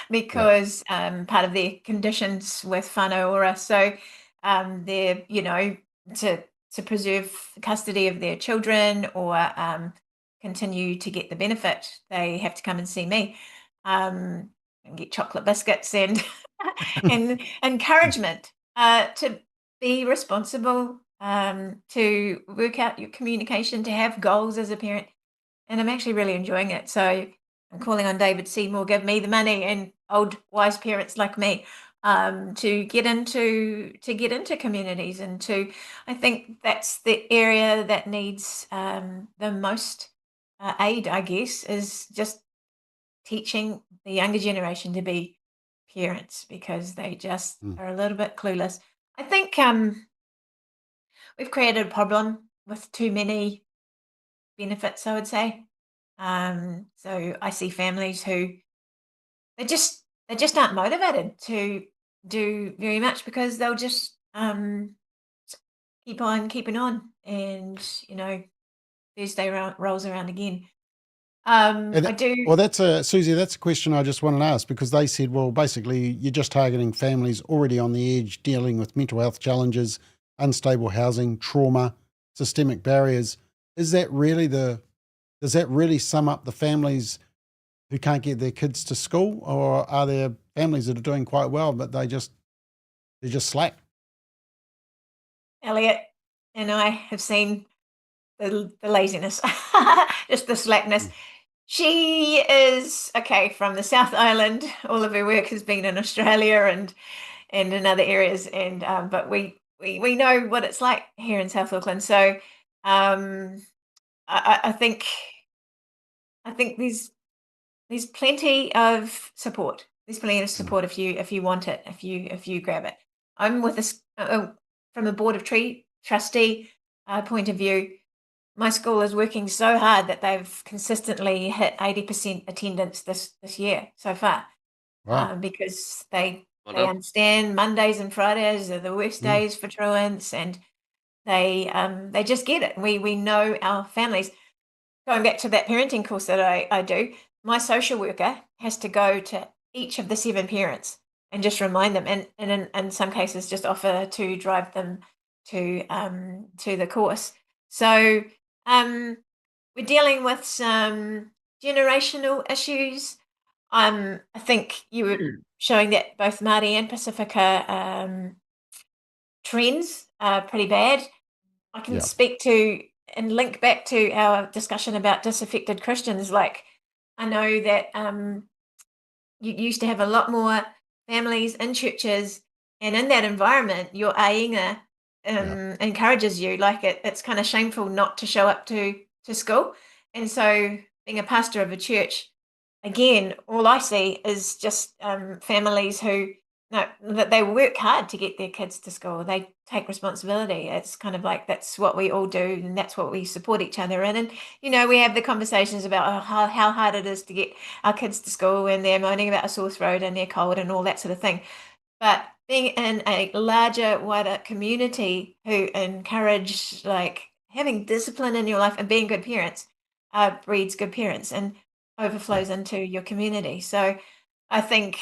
because part of their conditions with whānau ora. So they're, you know, to preserve custody of their children or continue to get the benefit, they have to come and see me and get chocolate biscuits and and encouragement to be responsible, to work out your communication, to have goals as a parent. And I'm actually really enjoying it. So I'm calling on David Seymour, give me the money, and old wise parents like me to get into communities, and to, I think that's the area that needs the most aid, I guess, is just teaching the younger generation to be parents, because they just are a little bit clueless. I think we've created a problem with too many benefits, I would say. So I see families who they just aren't motivated to do very much, because they'll just keep on keeping on, and you know, Thursday rolls around again. I do. Well, Susie, that's a question I just wanted to ask, because they said, well, basically you're just targeting families already on the edge, dealing with mental health challenges, unstable housing, trauma, systemic barriers. Does that really sum up the families who can't get their kids to school, or are there families that are doing quite well, but they're just slack? Elliot and I have seen the laziness, just the slackness. She is from the South Island. All of her work has been in Australia and in other areas, and but we know what it's like here in South Auckland. So I think there's plenty of support. There's plenty of support if you want it, if you grab it. I'm with this from a board of trustee point of view. My school is working so hard that they've consistently hit 80% attendance this year so far. Wow. Because they I They know. understand Mondays and Fridays are the worst days for truants, and they just get it. We know our families. Going back to that parenting course that I do, my social worker has to go to each of the 7 parents and just remind them, and in some cases just offer to drive them to the course. So we're dealing with some generational issues. I think you were showing that both Māori and Pacifica trends are pretty bad. I can speak to and link back to our discussion about disaffected Christians. Like, I know that you used to have a lot more families in churches, and in that environment, your aenga encourages you. Like, it's kind of shameful not to show up to school. And so, being a pastor of a church, again, all I see is just families who that they work hard to get their kids to school. They take responsibility. It's kind of like that's what we all do, and that's what we support each other in. And we have the conversations about how hard it is to get our kids to school, and they're moaning about a sore throat and they're cold and all that sort of thing. But being in a larger, wider community who encourage like having discipline in your life and being good parents breeds good parents and overflows into your community. So I think,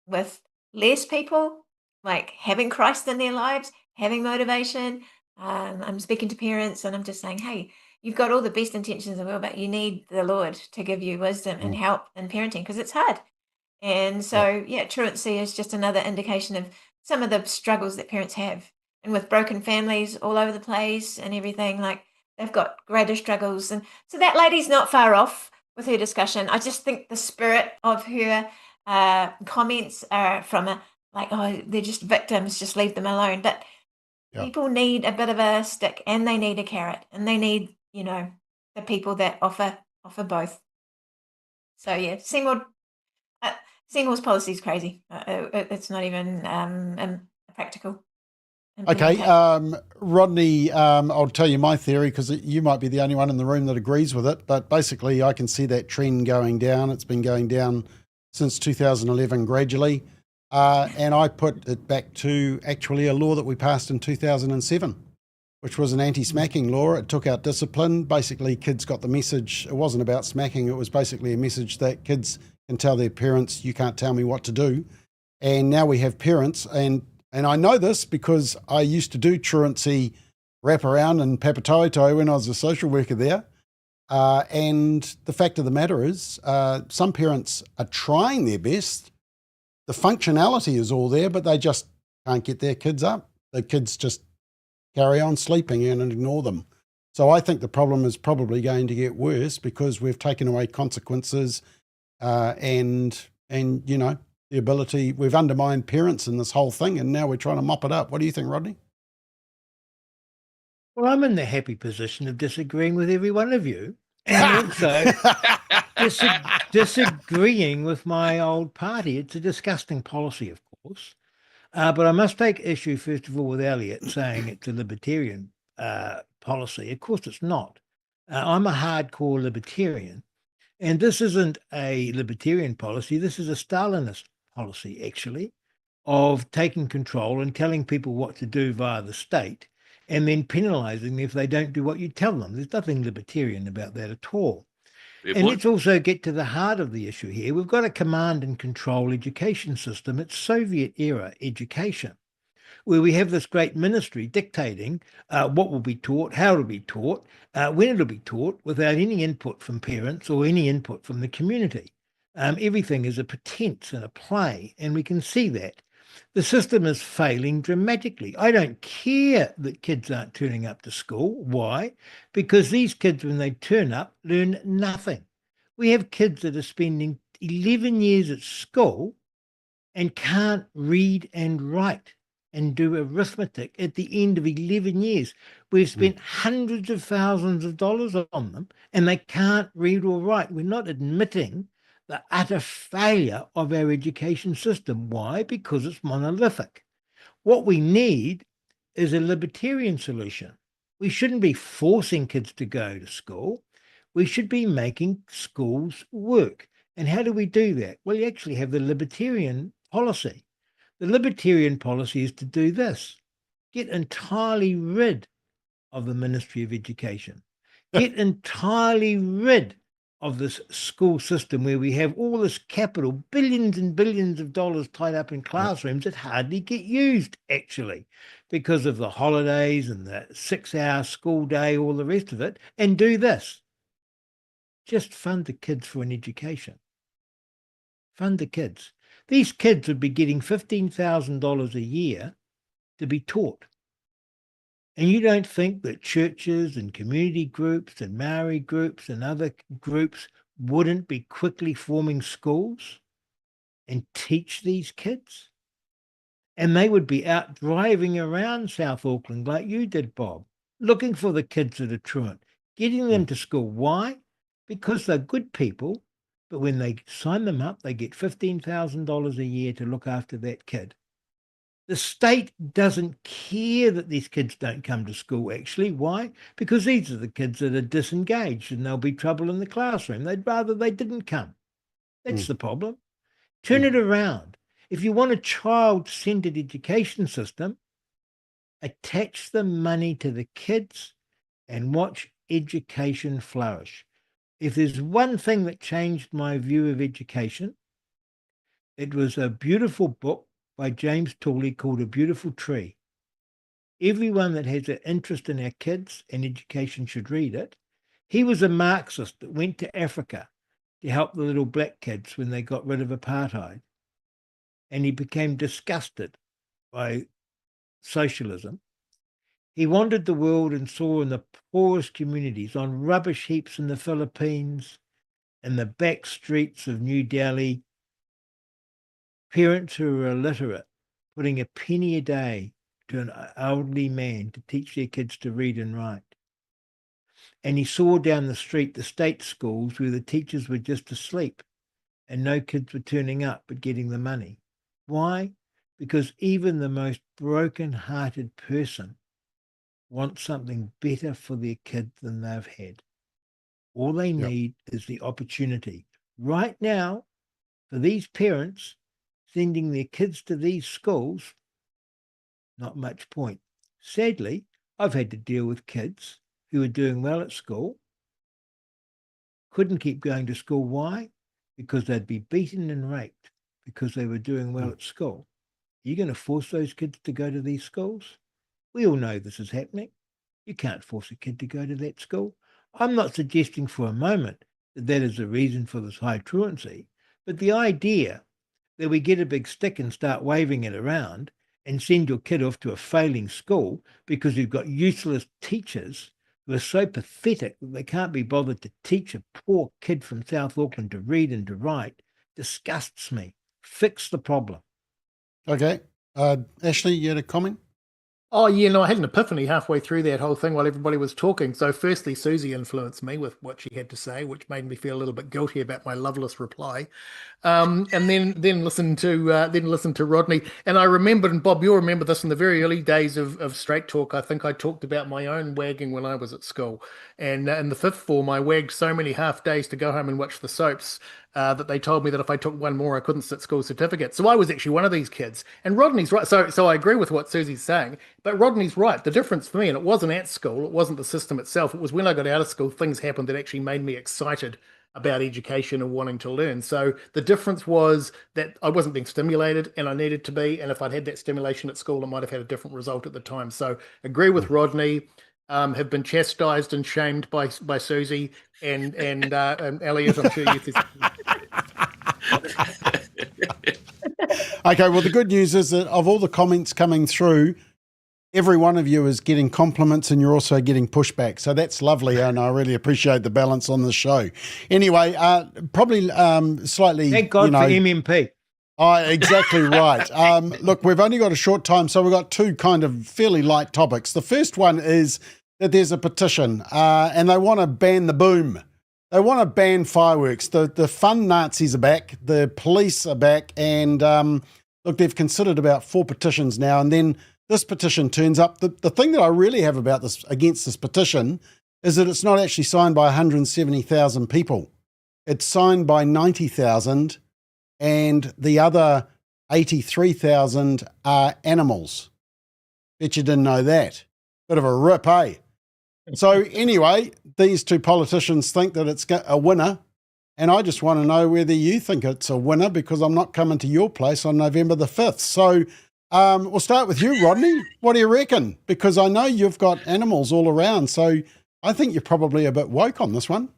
with less people like having Christ in their lives, having motivation, I'm speaking to parents and I'm just saying, hey, you've got all the best intentions in the world, but you need the Lord to give you wisdom and help in parenting because it's hard. And so, truancy is just another indication of some of the struggles that parents have. And with broken families all over the place and everything, like they've got greater struggles. And so that lady's not far off with her discussion. I just think the spirit of her comments are from oh, they're just victims, just leave them alone. But people need a bit of a stick and they need a carrot and they need, the people that offer both. So, Seymour's policy is crazy. It's not even practical. Okay, Rodney, I'll tell you my theory because you might be the only one in the room that agrees with it. But basically, I can see that trend going down. It's been going down since 2011 gradually. And I put it back to actually a law that we passed in 2007, which was an anti-smacking law. It took out discipline. Basically, kids got the message. It wasn't about smacking. It was basically a message that kids can tell their parents, you can't tell me what to do. And now we have parents, and I know this because I used to do truancy wraparound in Papatoetoe when I was a social worker there. And the fact of the matter is, some parents are trying their best. The functionality is all there, but they just can't get their kids up. The kids just carry on sleeping and ignore them. So I think the problem is probably going to get worse because we've taken away consequences and the ability, we've undermined parents in this whole thing, and now we're trying to mop it up. What do you think, Rodney? Well, I'm in the happy position of disagreeing with every one of you, and also disagreeing with my old party. It's a disgusting policy, of course. But I must take issue, first of all, with Elliot saying it's a libertarian policy. Of course it's not. I'm a hardcore libertarian. And this isn't a libertarian policy. This is a Stalinist policy, actually, of taking control and telling people what to do via the state and then penalizing them if they don't do what you tell them. There's nothing libertarian about that at all. And let's also get to the heart of the issue here. We've got a command and control education system. It's Soviet era education, where we have this great ministry dictating what will be taught, how it will be taught, when it will be taught, without any input from parents or any input from the community. Everything is a pretense and a play, and we can see that. The system is failing dramatically. I don't care that kids aren't turning up to school. Why? Because these kids, when they turn up, learn nothing. We have kids that are spending 11 years at school and can't read and write and do arithmetic at the end of 11 years. We've spent hundreds of thousands of dollars on them and they can't read or write. We're not admitting the utter failure of our education system. Why? Because it's monolithic. What we need is a libertarian solution. We shouldn't be forcing kids to go to school. We should be making schools work. And how do we do that? Well, you actually have the libertarian policy. The libertarian policy is to do this: get entirely rid of the Ministry of Education, get entirely rid of this school system where we have all this capital, billions and billions of dollars tied up in classrooms that hardly get used, actually, because of the holidays and the 6-hour school day, all the rest of it, and do this. Just fund the kids for an education. Fund the kids. These kids would be getting $15,000 a year to be taught. And you don't think that churches and community groups and Maori groups and other groups wouldn't be quickly forming schools and teach these kids? And they would be out driving around South Auckland like you did, Bob, looking for the kids that are truant, getting them to school. Why? Because they're good people, but when they sign them up, they get $15,000 a year to look after that kid. The state doesn't care that these kids don't come to school, actually. Why? Because these are the kids that are disengaged and there'll be trouble in the classroom. They'd rather they didn't come. That's the problem. Turn it around. If you want a child-centered education system, attach the money to the kids and watch education flourish. If there's one thing that changed my view of education, it was a beautiful book by James Tooley called A Beautiful Tree. Everyone that has an interest in our kids and education should read it. He was a Marxist that went to Africa to help the little black kids when they got rid of apartheid. And he became disgusted by socialism. He wandered the world and saw in the poorest communities, on rubbish heaps in the Philippines, in the back streets of New Delhi, parents who were illiterate putting a penny a day to an elderly man to teach their kids to read and write. And he saw down the street the state schools where the teachers were just asleep and no kids were turning up but getting the money. Why? Because even the most broken-hearted person wants something better for their kid than they've had. All they need is the opportunity. Right now, for these parents, sending their kids to these schools, not much point. Sadly, I've had to deal with kids who were doing well at school, couldn't keep going to school. Why? Because they'd be beaten and raped because they were doing well at school. Are you going to force those kids to go to these schools? We all know this is happening. You can't force a kid to go to that school. I'm not suggesting for a moment that that is the reason for this high truancy, but the idea that we get a big stick and start waving it around and send your kid off to a failing school because you've got useless teachers who are so pathetic that they can't be bothered to teach a poor kid from South Auckland to read and to write disgusts me. Fix the problem. Okay. Ashley, you had a comment? Oh, yeah, no, I had an epiphany halfway through that whole thing while everybody was talking. So firstly, Susie influenced me with what she had to say, which made me feel a little bit guilty about my loveless reply. And then listen to Rodney. And I remembered, and Bob, you'll remember this in the very early days of Straight Talk. I think I talked about my own wagging when I was at school. And in the fifth form, I wagged so many half days to go home and watch the soaps that they told me that if I took one more, I couldn't sit school certificate. So I was actually one of these kids. And Rodney's right. So I agree with what Susie's saying. But Rodney's right. The difference for me, and it wasn't at school, it wasn't the system itself. It was when I got out of school, things happened that actually made me excited about education and wanting to learn. So the difference was that I wasn't being stimulated and I needed to be. And if I'd had that stimulation at school, I might have had a different result at the time. So agree with Rodney. Have been chastised and shamed by Susie and Elliot. I'm sure you. Okay, well, the good news is that of all the comments coming through, every one of you is getting compliments and you're also getting pushback. So that's lovely, and I really appreciate the balance on the show. Anyway, probably slightly... Thank God for MMP. Exactly right. Look, we've only got a short time, so we've got two kind of fairly light topics. The first one is that there's a petition and they want to ban the boom. They want to ban fireworks. The fun Nazis are back, the police are back, and look, they've considered about 4 petitions now, and then this petition turns up. The thing that I really have about this against this petition is that it's not actually signed by 170,000 people. It's signed by 90,000, and the other 83,000 are animals. Bet you didn't know that. Bit of a rip, eh? So anyway, these two politicians think that it's a winner, and I just want to know whether you think it's a winner, because I'm not coming to your place on November the 5th. So we'll start with you, Rodney. What do you reckon? Because I know you've got animals all around, so I think you're probably a bit woke on this one.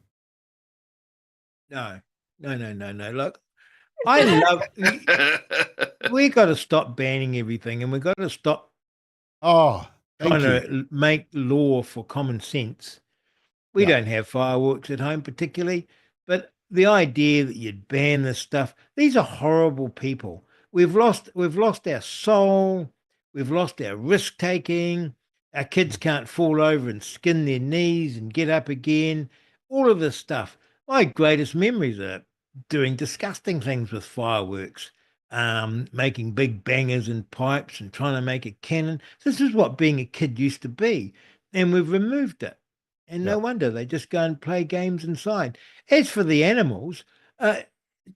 No. Look, I love. We got to stop banning everything, and we got to stop trying to make law for common sense. We don't have fireworks at home particularly, but the idea that you'd ban this stuff, these are horrible people. We've lost our soul. We've lost our risk taking. Our kids can't fall over and skin their knees and get up again. All of this stuff. My greatest memories are doing disgusting things with fireworks, making big bangers and pipes and trying to make a cannon. This is what being a kid used to be, and we've removed it. And no wonder they just go and play games inside. As for the animals,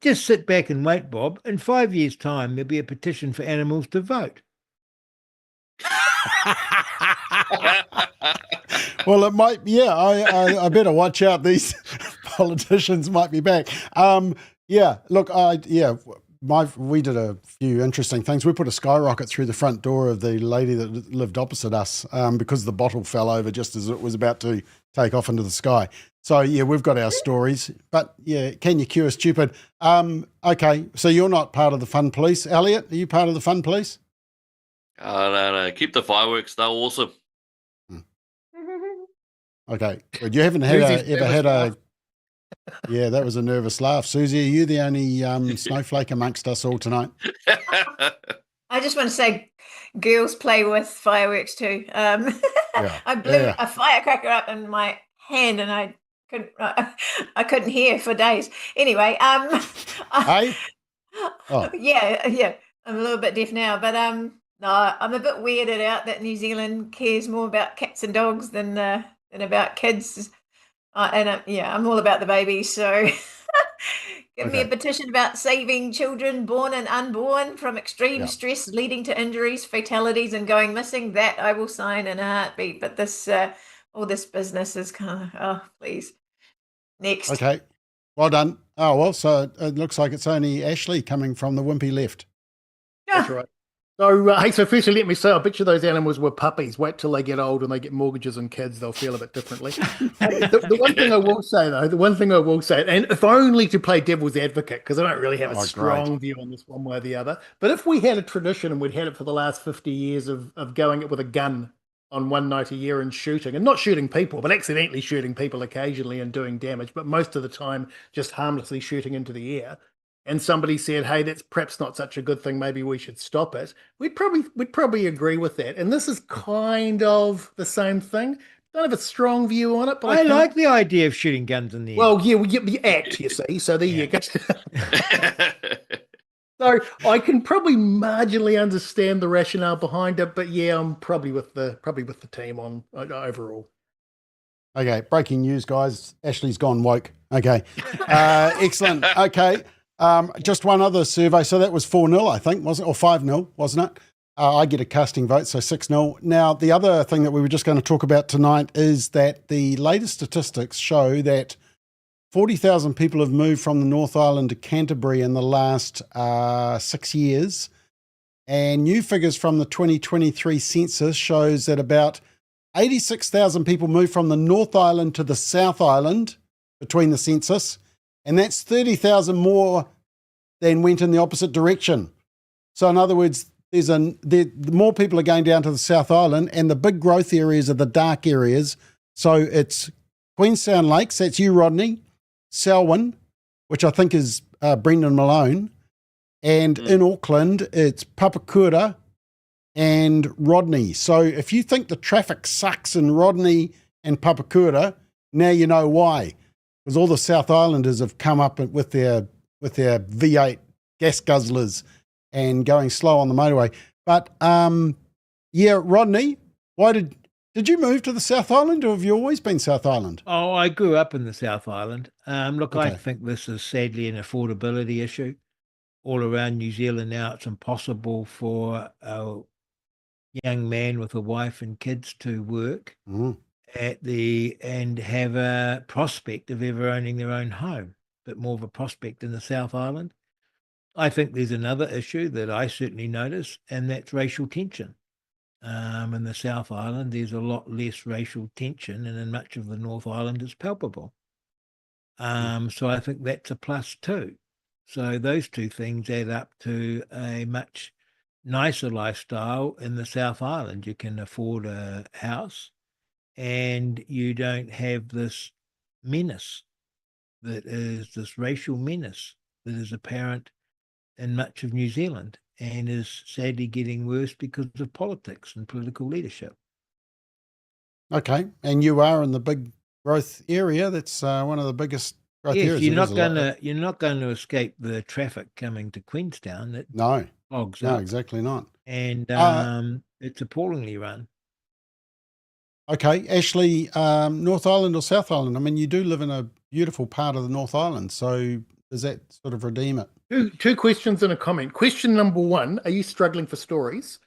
just sit back and wait, Bob. In 5 years' time, there'll be a petition for animals to vote. Well, it might. Yeah, I better watch out. These politicians might be back. Look, we did a few interesting things. We put a skyrocket through the front door of the lady that lived opposite us because the bottle fell over just as it was about to take off into the sky. So, yeah, we've got our stories. But, yeah, can you cure stupid? Okay, so you're not part of the fun police. Elliot, are you part of the fun police? No. Keep the fireworks. They're awesome. Okay, good. You haven't ever had a... Yeah, that was a nervous laugh. Susie, are you the only snowflake amongst us all tonight? I just want to say girls play with fireworks too. I blew a firecracker up in my hand and I couldn't hear for days. Anyway, Hey? Oh. Yeah, I'm a little bit deaf now, but no, I'm a bit weirded out that New Zealand cares more about cats and dogs than about kids. I'm all about the babies, so give me a petition about saving children born and unborn from extreme stress leading to injuries, fatalities, and going missing. That I will sign in a heartbeat. But this, all this business is kind of, please. Next. Okay, well done. Oh, well, so it looks like it's only Ashley coming from the wimpy left. That's right. So firstly, let me say, I bet you those animals were puppies. Wait till they get old and they get mortgages and kids, they'll feel a bit differently. The one thing I will say, and if only to play devil's advocate, because I don't really have a strong view on this one way or the other, but if we had a tradition, and we'd had it for the last 50 years of going it with a gun on one night a year and shooting, and not shooting people, but accidentally shooting people occasionally and doing damage, but most of the time just harmlessly shooting into the air, and somebody said, hey, that's perhaps not such a good thing, maybe we should stop it, we'd probably agree with that. And this is kind of the same thing. Don't have a strong view on it, but I like the idea of shooting guns in the air. Well, yeah, you act, you see, so there you go. So I can probably marginally understand the rationale behind it, but yeah, I'm probably with the team on overall. Okay, breaking news, guys. Ashley's gone woke. Okay, excellent. Okay. Just one other survey. So that was 4-0, I think, wasn't it? Or 5-0, wasn't it? I get a casting vote, so 6-0. Now, the other thing that we were just going to talk about tonight is that the latest statistics show that 40,000 people have moved from the North Island to Canterbury in the last 6 years. And new figures from the 2023 census shows that about 86,000 people moved from the North Island to the South Island between the census. And that's 30,000 more than went in the opposite direction. So in other words, the more people are going down to the South Island, and the big growth areas are the dark areas. So it's Queenstown Lakes, that's you, Rodney, Selwyn, which I think is Brendan Malone, and in Auckland, it's Papakura and Rodney. So if you think the traffic sucks in Rodney and Papakura, now you know why. Because all the South Islanders have come up with their V8 gas guzzlers and going slow on the motorway. But Rodney, why did you move to the South Island, or have you always been South Island? Oh, I grew up in the South Island. Look, Okay. I think this is sadly an affordability issue. all around New Zealand now, it's impossible for a young man with a wife and kids to work and have a prospect of ever owning their own home, but more of a prospect in the South Island. I think there's another issue that I certainly notice, and that's racial tension. In the South Island, there's a lot less racial tension, and in much of the North Island, it's palpable. So I think that's a plus too. So those two things add up to a much nicer lifestyle in the South Island. You can afford a house, and you don't have this menace that is this racial menace that is apparent in much of New Zealand and is sadly getting worse because of politics and political leadership. Okay, and you are in the big growth area. That's one of the biggest growth Yes, areas. you're not going to escape the traffic coming to Queenstown. That clogs up. No, exactly not. And it's appallingly run. Okay, Ashley, North Island or South Island? I mean, you do live in a beautiful part of the North Island, so does that sort of redeem it? Two questions and a comment. Question number one, are you struggling for stories?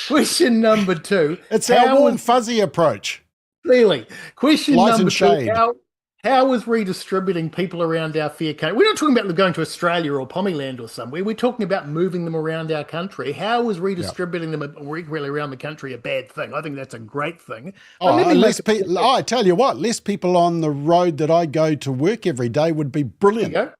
Question number two. It's our warm, fuzzy approach. Clearly. Question Light number and shade. two, how is redistributing people around our fair country? We're not talking about going to Australia or Pommyland or somewhere. We're talking about moving them around our country. How is redistributing them equally around the country a bad thing? I think that's a great thing. I tell you what, less people on the road that I go to work every day would be brilliant. There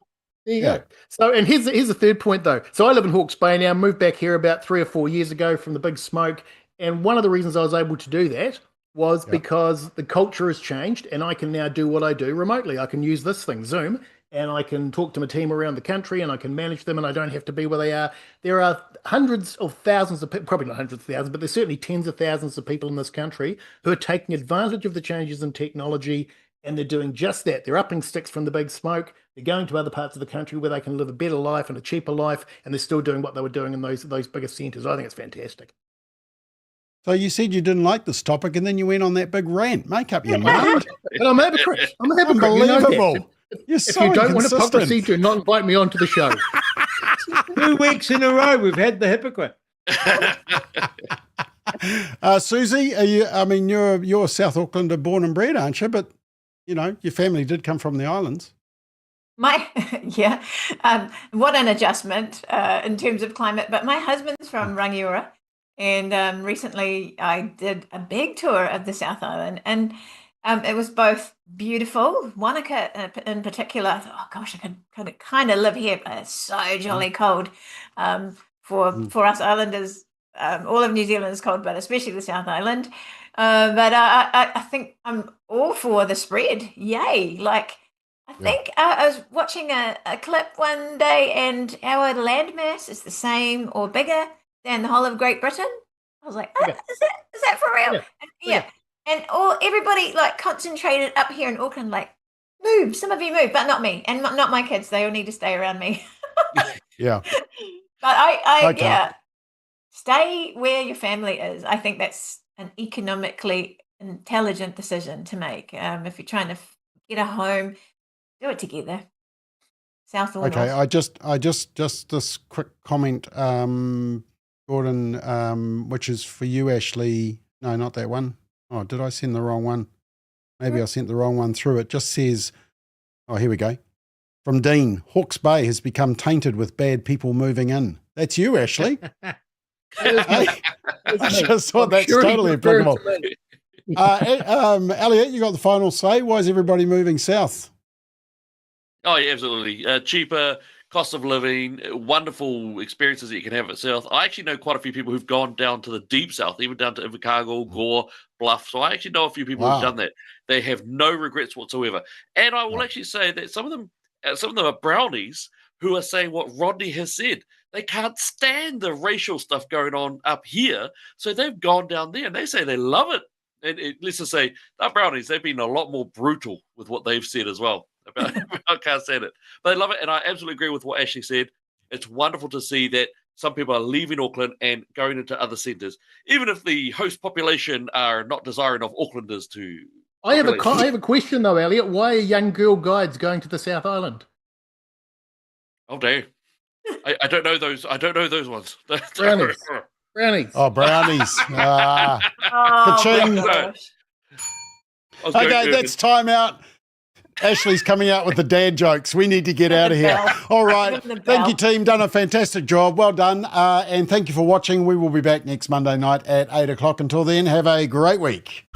you go. So, and here's the third point, though. So I live in Hawke's Bay now, moved back here about 3 or 4 years ago from the big smoke. And one of the reasons I was able to do that was because the culture has changed and I can now do what I do remotely. I can use this thing, Zoom, and I can talk to my team around the country and I can manage them and I don't have to be where they are. There are hundreds of thousands of people, probably not hundreds of thousands, but there's certainly tens of thousands of people in this country who are taking advantage of the changes in technology, and they're doing just that. They're upping sticks from the big smoke. They're going to other parts of the country where they can live a better life and a cheaper life, and they're still doing what they were doing in those bigger centres. I think it's fantastic. So you said you didn't like this topic, and then you went on that big rant. Make up your mind. And I'm a hypocrite. Unbelievable. You're if so you don't want inconsistent. hypocrisy, do not invite me onto the show. 2 weeks in a row, we've had the hypocrite. Susie, you're South Aucklander born and bred, aren't you? But you know, your family did come from the islands. What an adjustment in terms of climate. But my husband's from Rangiora, and recently I did a big tour of the South Island, and it was both beautiful. Wanaka in particular, I thought, oh gosh, I could kind of live here, but it's so jolly cold for us islanders. All of New Zealand is cold, but especially the South Island. But I think I'm all for the spread. Yay. Like, I think I was watching a clip one day, and our landmass is the same or bigger than the whole of Great Britain. I was like, is that for real? Yeah. And everybody like concentrated up here in Auckland, like, move. Some of you move, but not me. And not my kids. They all need to stay around me. Yeah. But stay where your family is. I think that's an economically intelligent decision to make. If you're trying to get a home, do it together. South or Okay, north. I just this quick comment, Gordon, which is for you, Ashley. No, not that one. Oh, did I send the wrong one? Maybe I sent the wrong one through. It just says, oh, here we go. From Dean, Hawke's Bay has become tainted with bad people moving in. That's you, Ashley. I just thought that's totally applicable. Elliot, you got the final say. Why is everybody moving south? Oh, yeah, absolutely. Cheaper, cost of living, wonderful experiences that you can have at South. I actually know quite a few people who've gone down to the deep south, even down to Invercargill, Gore, Bluff. So I actually know a few people who've done that. They have no regrets whatsoever. And I will actually say that some of them are brownies who are saying what Rodney has said. They can't stand the racial stuff going on up here, so they've gone down there, and they say they love it. And let's just say, our brownies, they've been a lot more brutal with what they've said as well. I can't stand it. But they love it, and I absolutely agree with what Ashley said. It's wonderful to see that some people are leaving Auckland and going into other centres. Even if the host population are not desiring of Aucklanders to I have a question though, Elliot. Why are young girl guides going to the South Island? Oh damn! I don't know those. I don't know those ones. Brownies. Brownies. Oh, brownies. Oh, Ka-ching. my gosh. Okay, that's time out. Ashley's coming out with the dad jokes. We need to get out of here. All right. Thank you, team. Done a fantastic job. Well done. And thank you for watching. We will be back next Monday night at 8 o'clock. Until then, have a great week.